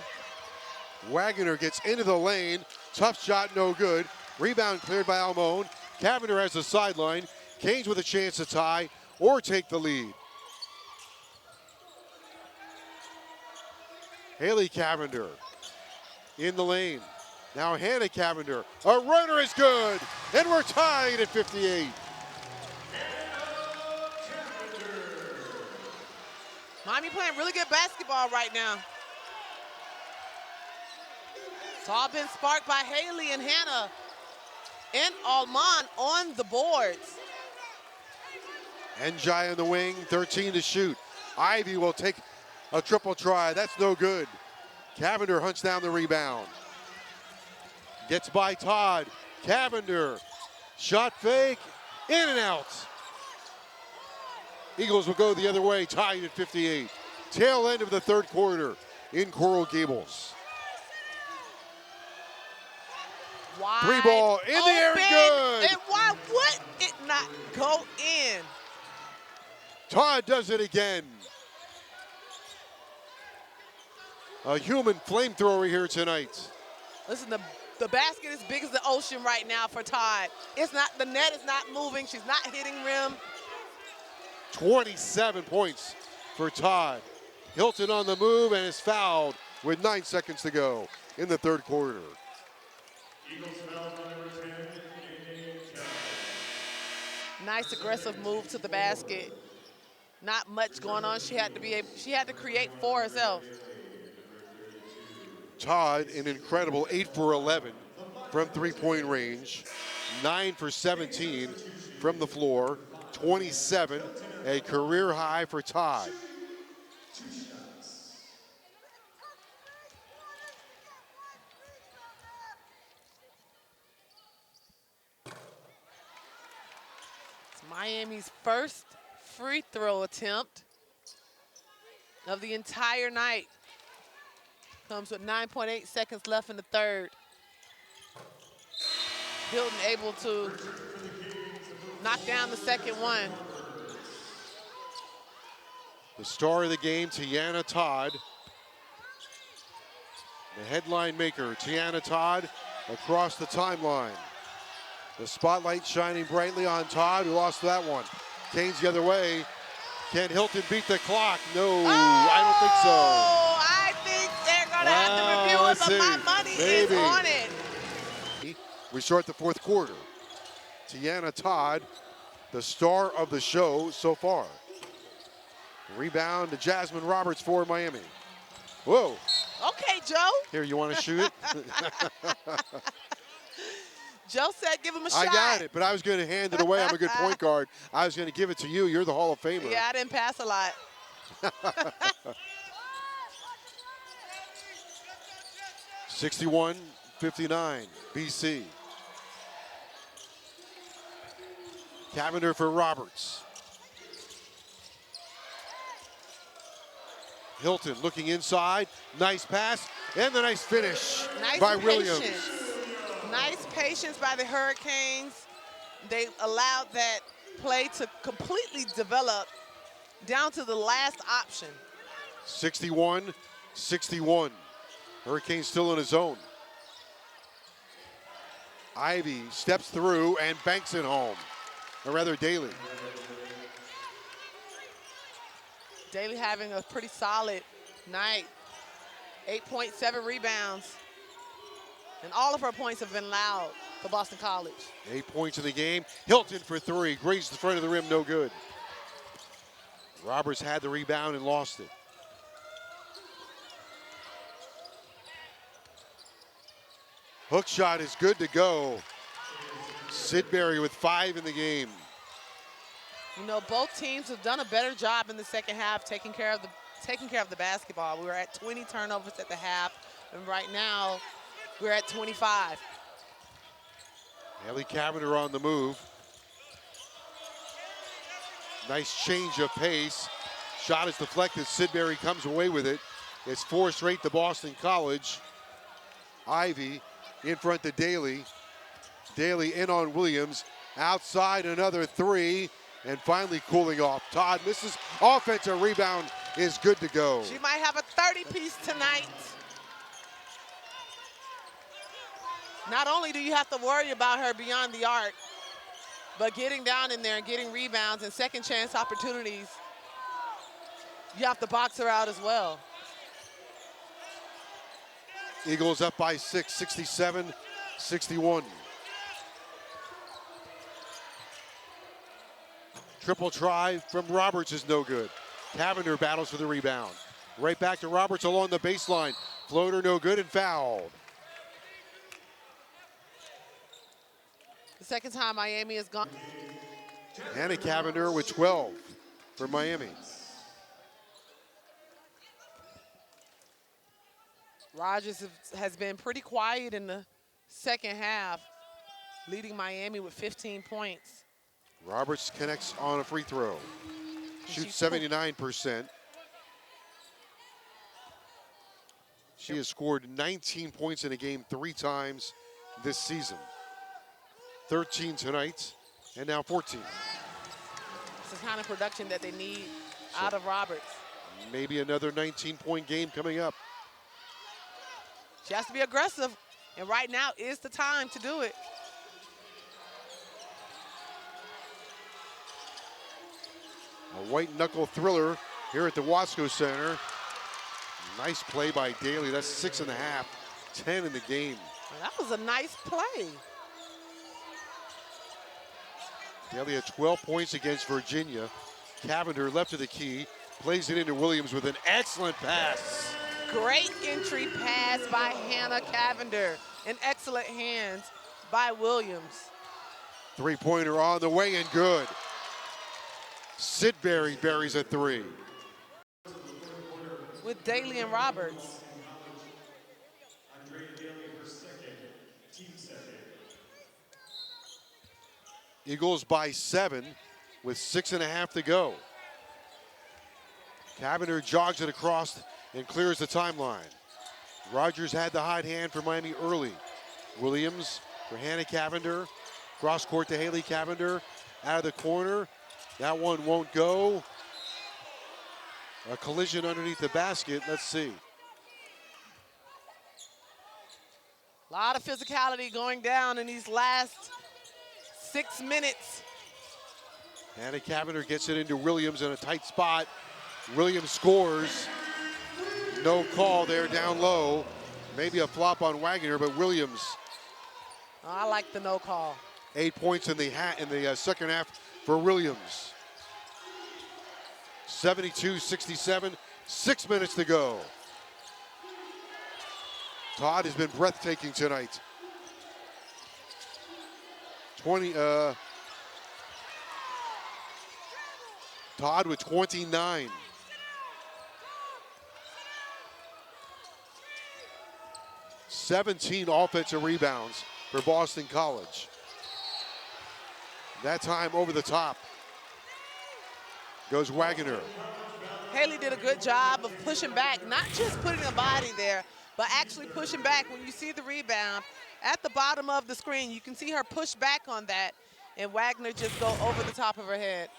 [SPEAKER 2] Waggoner gets into the lane. Tough shot, no good. Rebound cleared by Almon. Cavinder has the sideline. Canes with a chance to tie or take the lead. Haley Cavinder in the lane. Now Hannah Cavinder. A runner is good, and we're tied at 58.
[SPEAKER 1] Miami playing really good basketball right now. It's all been sparked by Haley and Hannah and Almon on the boards.
[SPEAKER 2] Njai on the wing, 13 to shoot. Ivy will take a triple try. That's no good. Cavinder hunts down the rebound. Gets by Todd. Cavinder, shot fake, in and out. Eagles will go the other way, tied at 58. Tail end of the third quarter in Coral Gables.
[SPEAKER 1] Wide
[SPEAKER 2] 3 ball in the air, good.
[SPEAKER 1] And why would it not go in?
[SPEAKER 2] Todd does it again. A human flamethrower here tonight.
[SPEAKER 1] Listen, the basket is big as the ocean right now for Todd. It's not, the net is not moving. She's not hitting rim.
[SPEAKER 2] 27 points for Todd. Hilton on the move and is fouled with 9 seconds to go in the third quarter.
[SPEAKER 1] Nice aggressive move to the basket. Not much going on. She had to create for herself.
[SPEAKER 2] Todd, an incredible 8 for 11 from three-point range, 9 for 17 from the floor, 27, a career high for Todd.
[SPEAKER 1] It's Miami's first free throw attempt of the entire night. Comes with 9.8 seconds left in the third. Hilton able to knock down the second one.
[SPEAKER 2] The star of the game, Tiana Todd. The headline maker, Tiana Todd, across the timeline. The spotlight shining brightly on Todd, who lost that one. Canes the other way. Can Hilton beat the clock? No, I don't think so.
[SPEAKER 1] I think they're going to have to review it, but my money is on it.
[SPEAKER 2] We start the fourth quarter. Tiana Todd, the star of the show so far. Rebound to Jasmyne Roberts for Miami. Whoa.
[SPEAKER 1] Okay, Joe.
[SPEAKER 2] Here, you want to shoot it?
[SPEAKER 1] Joe said give him a shot.
[SPEAKER 2] I got it, but I was going to hand it away. I'm a good point guard. I was going to give it to you. You're the Hall of Famer.
[SPEAKER 1] Yeah, I didn't pass a lot.
[SPEAKER 2] 61-59, BC. Cavinder for Roberts. Hilton looking inside. Nice pass, and the nice finish by Williams.
[SPEAKER 1] Nice patience by the Hurricanes. They allowed that play to completely develop down to the last option.
[SPEAKER 2] 61-61. Hurricanes still in his zone. Ivy steps through and banks it home. Or rather, Daley.
[SPEAKER 1] Daley having a pretty solid night. 8.7 rebounds. And all of her points have been allowed for Boston College.
[SPEAKER 2] 8 points in the game. Hilton for 3. Grazed the front of the rim, no good. Roberts had the rebound and lost it. Hook shot is good to go. Sidbury with 5 in the game.
[SPEAKER 1] You know, both teams have done a better job in the second half taking care of the basketball. We were at 20 turnovers at the half, and right now we're at 25.
[SPEAKER 2] Ellie Cavinder on the move. Nice change of pace. Shot is deflected. Sidbury comes away with it. It's 4 straight to Boston College. Ivy in front to Daley. Daley in on Williams. Outside another 3. And finally cooling off. Todd misses. Offensive rebound is good to go.
[SPEAKER 1] She might have a 30-piece tonight. Not only do you have to worry about her beyond the arc, but getting down in there and getting rebounds and second chance opportunities, you have to box her out as well.
[SPEAKER 2] Eagles up by 6, 67-61. Triple try from Roberts is no good. Cavinder battles for the rebound. Right back to Roberts along the baseline. Floater no good and fouled.
[SPEAKER 1] The second time Miami has gone.
[SPEAKER 2] Hannah Cavinder with 12 for Miami.
[SPEAKER 1] Rogers has been pretty quiet in the second half, leading Miami with 15 points.
[SPEAKER 2] Roberts connects on a free throw. Shoots 79%. She has scored 19 points in a game 3 times this season. 13 tonight, and now 14.
[SPEAKER 1] It's the kind of production that they need out of Roberts.
[SPEAKER 2] Maybe another 19-point game coming up.
[SPEAKER 1] She has to be aggressive, and right now is the time to do it.
[SPEAKER 2] A white knuckle thriller here at the Wasco Center. Nice play by Daley. That's 6.5, 10 in the game.
[SPEAKER 1] That was a nice play.
[SPEAKER 2] Daley had 12 points against Virginia. Cavinder left of the key, plays it into Williams with an excellent pass.
[SPEAKER 1] Great entry pass by Hannah Cavinder, and excellent hands by Williams.
[SPEAKER 2] Three-pointer on the way and good. Sidbury buries a 3.
[SPEAKER 1] With Daley and Roberts.
[SPEAKER 3] Andrea Daley for second, team second.
[SPEAKER 2] Eagles by 7 with 6.5 to go. Cavinder jogs it across and clears the timeline. Rogers had the hot hand for Miami early. Williams for Hannah Cavinder. Cross court to Haley Cavinder. Out of the corner. That one won't go. A collision underneath the basket. Let's see.
[SPEAKER 1] A lot of physicality going down in these last 6 minutes.
[SPEAKER 2] Hannah Cavinder gets it into Williams in a tight spot. Williams scores. No call there down low. Maybe a flop on Waggoner, but Williams.
[SPEAKER 1] I like the no call.
[SPEAKER 2] 8 points in the second half for Williams. 72-67, 6 minutes to go. Todd has been breathtaking tonight. Todd with 29. "17 offensive rebounds for Boston College. That time over the top goes Waggoner.
[SPEAKER 1] Haley did a good job of pushing back, not just putting a body there, but actually pushing back. When you see the rebound at the bottom of the screen, you can see her push back on that, and Waggoner just go over the top of her head.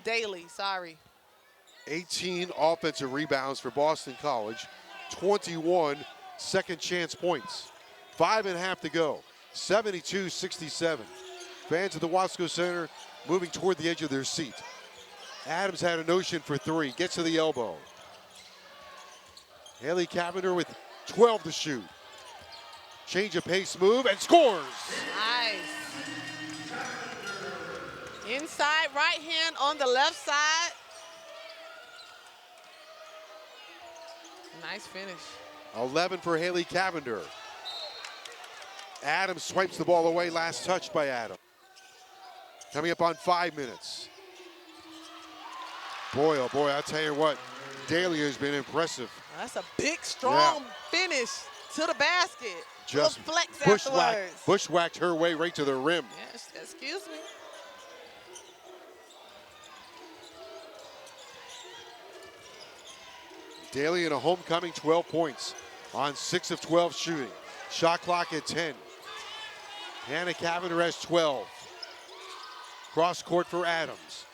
[SPEAKER 1] Daley, sorry.
[SPEAKER 2] 18 offensive rebounds for Boston College, 21 second chance points. 5.5 to go, 72-67. Fans at the Wasco Center moving toward the edge of their seat. Adams had a notion for 3, gets to the elbow. Haley Cavinder with 12 to shoot. Change of pace move and scores.
[SPEAKER 1] Nice. Inside right hand on the left side. Nice finish.
[SPEAKER 2] 11 for Haley Cavinder. Adams swipes the ball away, last touch by Adams. Coming up on 5 minutes. Boy, oh boy, I'll tell you what, Daley has been impressive.
[SPEAKER 1] That's a big, strong finish to the basket.
[SPEAKER 2] Just
[SPEAKER 1] flex afterwards.
[SPEAKER 2] bushwhacked her way right to the rim.
[SPEAKER 1] Yes, excuse me.
[SPEAKER 2] Daley in a homecoming, 12 points on 6 of 12 shooting. Shot clock at 10. Hannah Cavinder has 12. Cross court for Adams.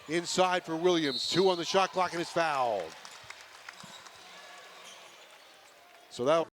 [SPEAKER 2] Inside for Williams. 2 on the shot clock and it's fouled. So that.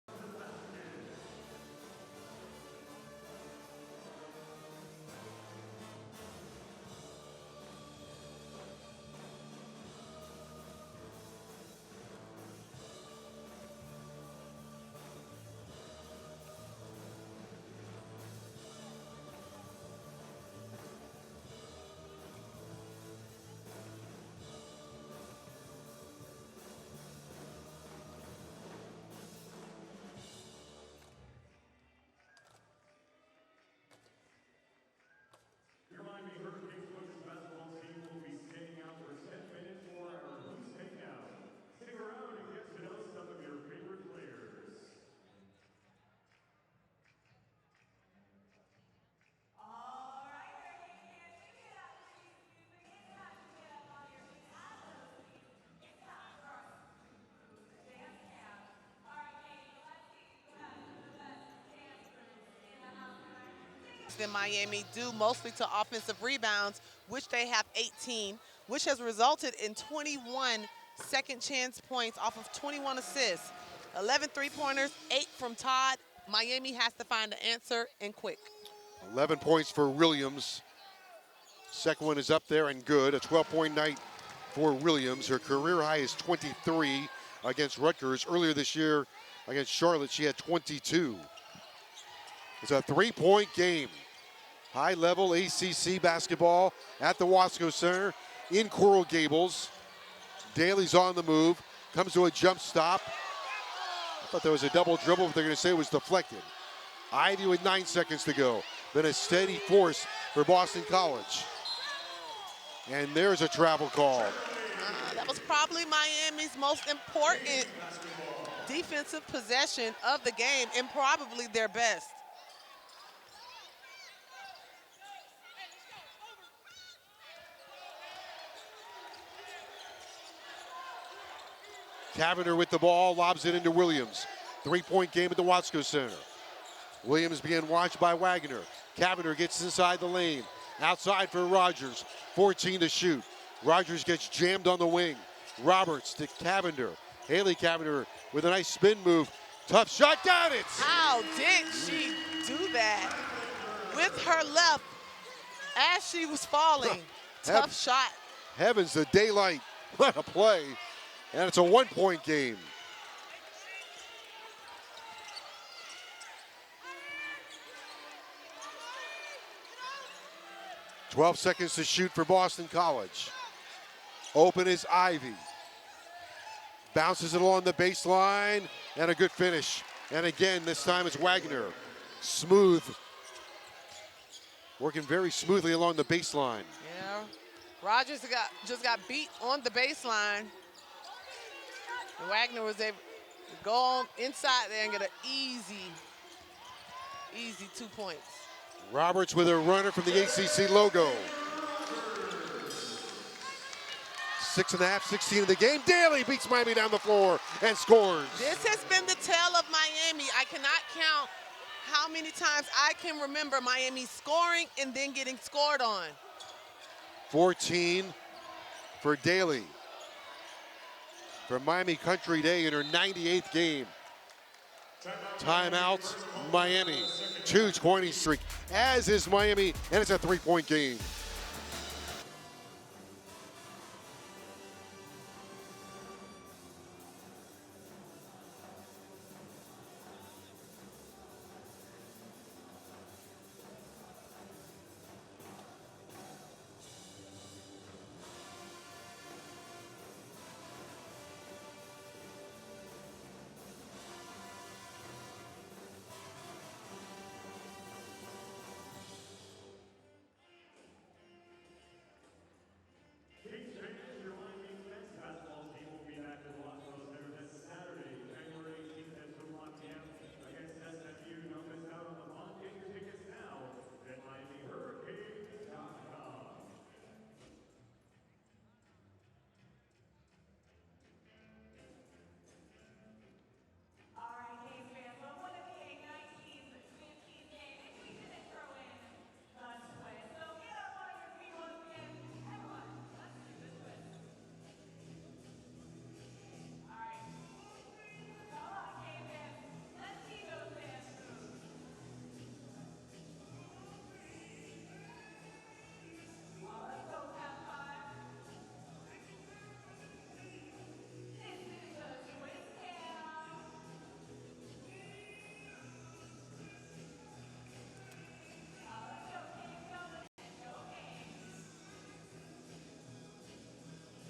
[SPEAKER 1] than Miami due mostly to offensive rebounds, which they have 18, which has resulted in 21 second chance points off of 21 assists. 11 three-pointers, 8 from Todd. Miami has to find the answer and quick.
[SPEAKER 2] 11 points for Williams. Second one is up there and good. A 12-point night for Williams. Her career high is 23 against Rutgers. Earlier this year against Charlotte, she had 22. It's a three-point game. High-level ACC basketball at the Wasco Center in Coral Gables. Daley's on the move, comes to a jump stop. I thought there was a double dribble, but they're going to say it was deflected. Ivy with 9 seconds to go. Been a steady force for Boston College. And there's a travel call.
[SPEAKER 1] That was probably Miami's most important defensive possession of the game and probably their best.
[SPEAKER 2] Cavinder with the ball, lobs it into Williams. Three-point game at the Wasco Center. Williams being watched by Waggoner. Cavinder gets inside the lane. Outside for Rogers. 14 to shoot. Rogers gets jammed on the wing. Roberts to Cavinder. Haley Cavinder with a nice spin move. Tough shot, down it!
[SPEAKER 1] How did she do that? With her left as she was falling. Tough shot.
[SPEAKER 2] Heavens to daylight. What a play. And it's a one-point game. "12 seconds to shoot for Boston College. Open is Ivy. Bounces it along the baseline, and a good finish. And again, this time it's Waggoner. Smooth. Working very smoothly along the baseline.
[SPEAKER 1] Yeah. Rogers just got beat on the baseline. And Waggoner was able to go on inside there and get an easy 2 points.
[SPEAKER 2] Roberts with a runner from the ACC logo. 6.5, 16 in the game. Daley beats Miami down the floor and scores.
[SPEAKER 1] This has been the tale of Miami. I cannot count how many times I can remember Miami scoring and then getting scored on.
[SPEAKER 2] 14 for Daley. For Miami Country Day in her 98th game. Timeout, Miami. 2:20 streak, as is Miami, and it's a three-point game.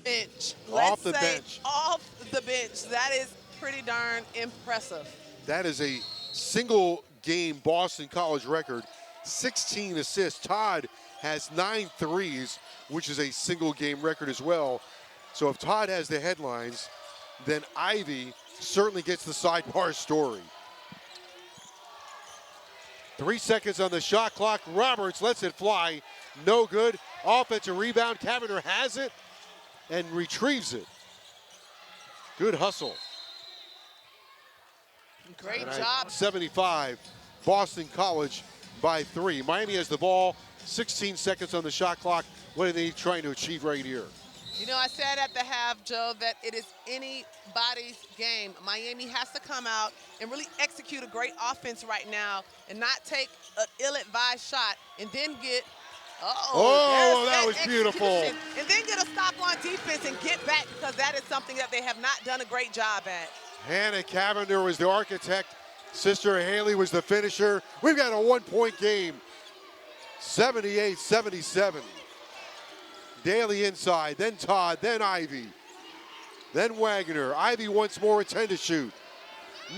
[SPEAKER 1] Bench.
[SPEAKER 2] Off the
[SPEAKER 1] Let's say
[SPEAKER 2] bench.
[SPEAKER 1] off the bench. That is pretty darn impressive.
[SPEAKER 2] That is a single game Boston College record. 16 assists. Todd has 9 threes, which is a single game record as well. So if Todd has the headlines, then Ivy certainly gets the sidebar story. 3 seconds on the shot clock. Roberts lets it fly. No good. Offensive rebound. Cavinder has it and retrieves it. Good hustle.
[SPEAKER 1] Great job.
[SPEAKER 2] 75. Boston College by 3. Miami has the ball, 16 seconds on the shot clock. What are they trying to achieve right here?
[SPEAKER 1] You know, I said at the half, Joe, that it is anybody's game. Miami has to come out and really execute a great offense right now and not take an ill-advised shot and then get,
[SPEAKER 2] oh, that was beautiful.
[SPEAKER 1] And then get a stop on defense and get back, because that is something that they have not done a great job at.
[SPEAKER 2] Hannah Cavinder was the architect. Sister Haley was the finisher. We've got a 1-point game, 78-77. Daley inside, then Todd, then Ivy, then Waggoner. Ivy once more, 10 to shoot.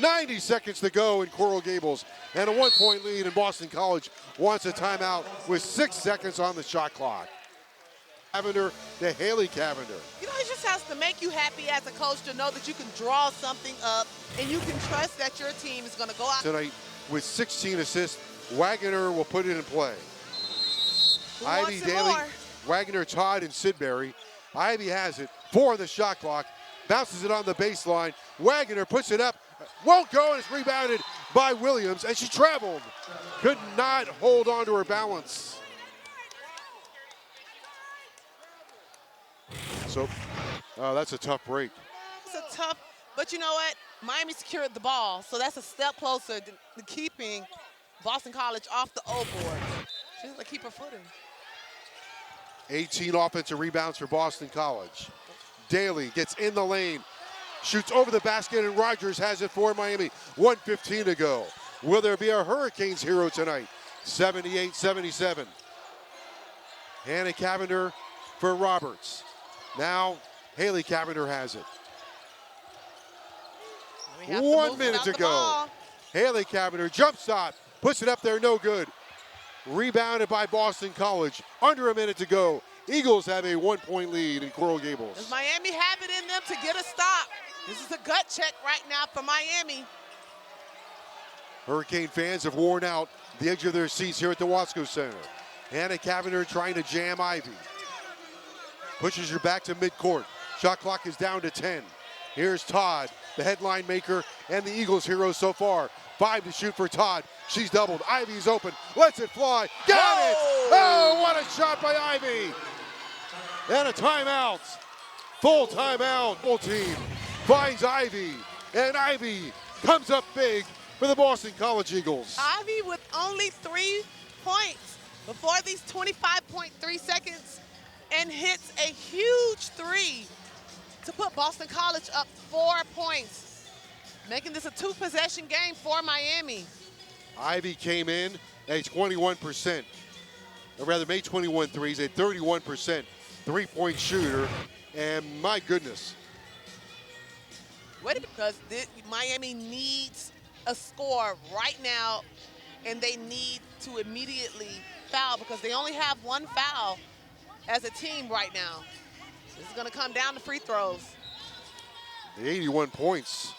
[SPEAKER 2] 90 seconds to go in Coral Gables, and a 1-point lead, and Boston College wants a timeout with 6 seconds on the shot clock. Cavinder to Haley Cavinder.
[SPEAKER 1] You know, it just has to make you happy as a coach to know that you can draw something up and you can trust that your team is going to go out
[SPEAKER 2] Tonight with 16 assists, Waggoner will put it in play.
[SPEAKER 1] Who
[SPEAKER 2] Ivy,
[SPEAKER 1] wants it
[SPEAKER 2] Daley,
[SPEAKER 1] more?
[SPEAKER 2] Waggoner, Todd, and Sidbury. Ivy has it, 4 on the shot clock, bounces it on the baseline. Waggoner puts it up, won't go, and it's rebounded by Williams, and she traveled. Could not hold on to her balance. So, that's a tough break.
[SPEAKER 1] It's a tough, but you know what? Miami secured the ball, so that's a step closer to keeping Boston College off the O board. She's going to keep her footing.
[SPEAKER 2] 18 offensive rebounds for Boston College. Daley gets in the lane, shoots over the basket, and Rogers has it for Miami. 1:15 to go. Will there be a Hurricanes hero tonight? 78-77. Hannah Cavinder for Roberts. Now Haley Cavinder has it. 1 minute to go. Haley Cavinder, jump shot, puts it up there, no good. Rebounded by Boston College. Under a minute to go. Eagles have a 1-point lead in Coral Gables.
[SPEAKER 1] Does Miami have it in them to get a stop? This is a gut check right now for Miami.
[SPEAKER 2] Hurricane fans have worn out the edge of their seats here at the Wasco Center. Hannah Cavinder trying to jam Ivy. Pushes her back to midcourt. Shot clock is down to 10. Here's Todd, the headline maker and the Eagles hero so far. 5 to shoot for Todd. She's doubled. Ivy's open. Lets it fly. Got it! Oh, what a shot by Ivy! And a timeout. Full timeout. Full team finds Ivy. And Ivy comes up big for the Boston College Eagles.
[SPEAKER 1] Ivy with only 3 points before these 25.3 seconds and hits a huge 3 to put Boston College up 4 points, making this a 2-possession game for Miami.
[SPEAKER 2] Ivy came in at 21%, or rather made 21 threes, a 31% three-point shooter, and my goodness.
[SPEAKER 1] Wait, because Miami needs a score right now, and they need to immediately foul because they only have 1 foul as a team right now. This is going to come down to free throws.
[SPEAKER 2] The 81 points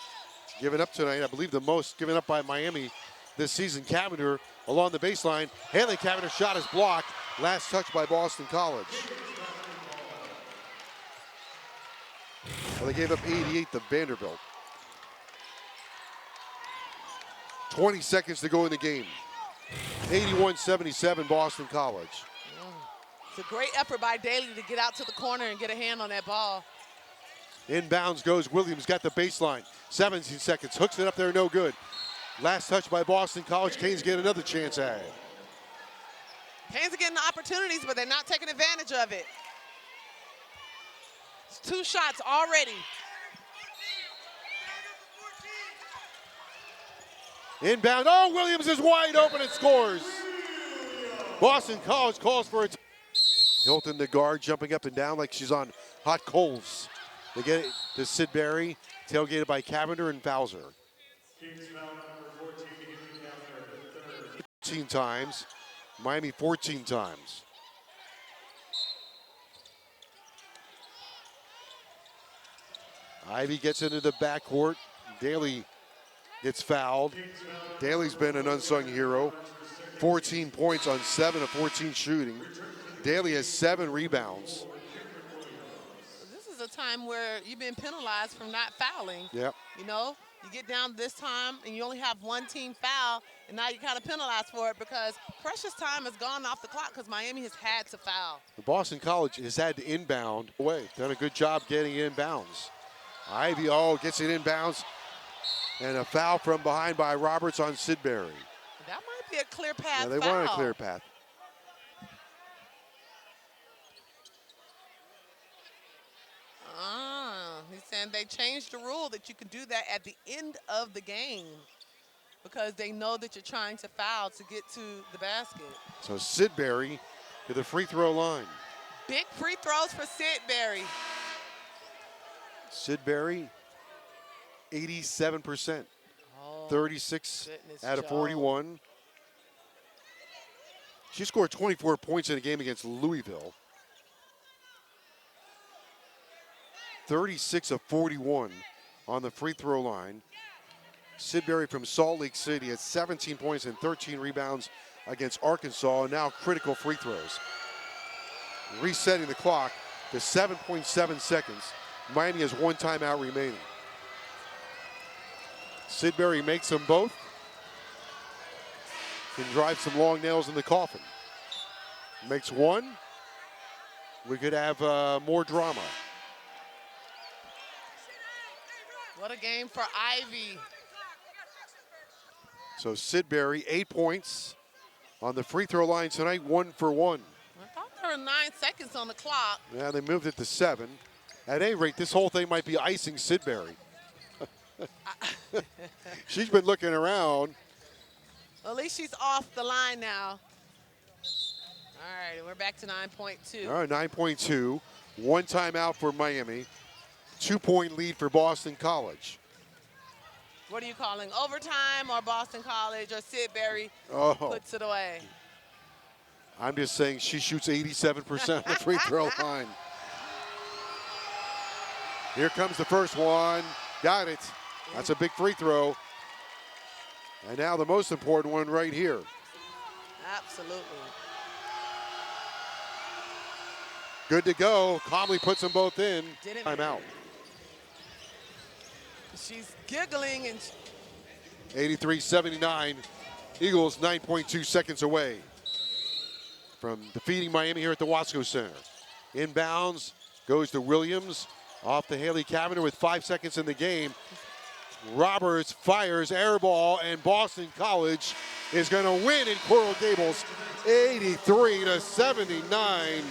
[SPEAKER 2] given up tonight, I believe the most given up by Miami this season. Cavinder along the baseline. Haley Cavinder shot is blocked. Last touch by Boston College. Well, they gave up 88 to Vanderbilt. 20 seconds to go in the game. 81-77 Boston College.
[SPEAKER 1] It's a great effort by Daley to get out to the corner and get a hand on that ball.
[SPEAKER 2] Inbounds goes Williams, got the baseline. 17 seconds, hooks it up there, no good. Last touch by Boston College. Canes get another chance at it.
[SPEAKER 1] Canes are getting the opportunities, but they're not taking advantage of it. It's 2 shots already.
[SPEAKER 2] Inbound, oh, Williams is wide open and scores. Boston College calls for it. Hilton, the guard, jumping up and down like she's on hot coals. They get it to Sidbury, tailgated by Cavinder and Bowser. 15 times, Miami 14 times. Ivy gets into the backcourt. Daley gets fouled. Daley's been an unsung hero. 14 points on 7 of 14 shooting. Daley has 7 rebounds.
[SPEAKER 1] This is a time where you've been penalized from not fouling.
[SPEAKER 2] Yep.
[SPEAKER 1] You know, you get down this time and you only have one team foul, and now you're kind of penalized for it because precious time has gone off the clock because Miami has had to foul.
[SPEAKER 2] The Boston College has had to inbound away. Done a good job getting it inbounds. Ivy gets it inbounds. And a foul from behind by Roberts on Sidbury.
[SPEAKER 1] That might be a clear path
[SPEAKER 2] Yeah, they
[SPEAKER 1] foul.
[SPEAKER 2] want a clear path.
[SPEAKER 1] He's saying they changed the rule that you can do that at the end of the game because they know that you're trying to foul to get to the basket.
[SPEAKER 2] So Sidbury to the free throw line.
[SPEAKER 1] Big free throws for Sidbury.
[SPEAKER 2] Sidbury, 87%.
[SPEAKER 1] Oh,
[SPEAKER 2] 36
[SPEAKER 1] goodness,
[SPEAKER 2] out of
[SPEAKER 1] Joe.
[SPEAKER 2] 41. She scored 24 points in a game against Louisville. 36 of 41 on the free throw line. Sidbury from Salt Lake City at 17 points and 13 rebounds against Arkansas, and now critical free throws. Resetting the clock to 7.7 seconds. Miami has one timeout remaining. Sidbury makes them both. Can drive some long nails in the coffin. Makes one. We could have more drama.
[SPEAKER 1] What a game for Ivy.
[SPEAKER 2] So Sidbury, 8 points on the free throw line tonight, 1 for 1.
[SPEAKER 1] I thought there were 9 seconds on the clock.
[SPEAKER 2] Yeah, they moved it to 7. At any rate, this whole thing might be icing Sidbury. She's been looking around.
[SPEAKER 1] Well, at least she's off the line now. All right, we're back to 9.2.
[SPEAKER 2] All right, 9.2. One timeout for Miami. 2-point lead for Boston College.
[SPEAKER 1] What are you calling, overtime or Boston College or Sidbury puts it away?
[SPEAKER 2] I'm just saying she shoots 87% on the free throw line. Here comes the first one. Got it. That's a big free throw. And now the most important one right here.
[SPEAKER 1] Absolutely.
[SPEAKER 2] Good to go. Comley puts them both in. Timeout.
[SPEAKER 1] She's giggling and
[SPEAKER 2] 83-79. Eagles 9.2 seconds away from defeating Miami here at the Wasco Center. Inbounds goes to Williams. Off to Haley Cavinder with 5 seconds in the game. Roberts fires, air ball, and Boston College is going to win in Coral Gables 83-79.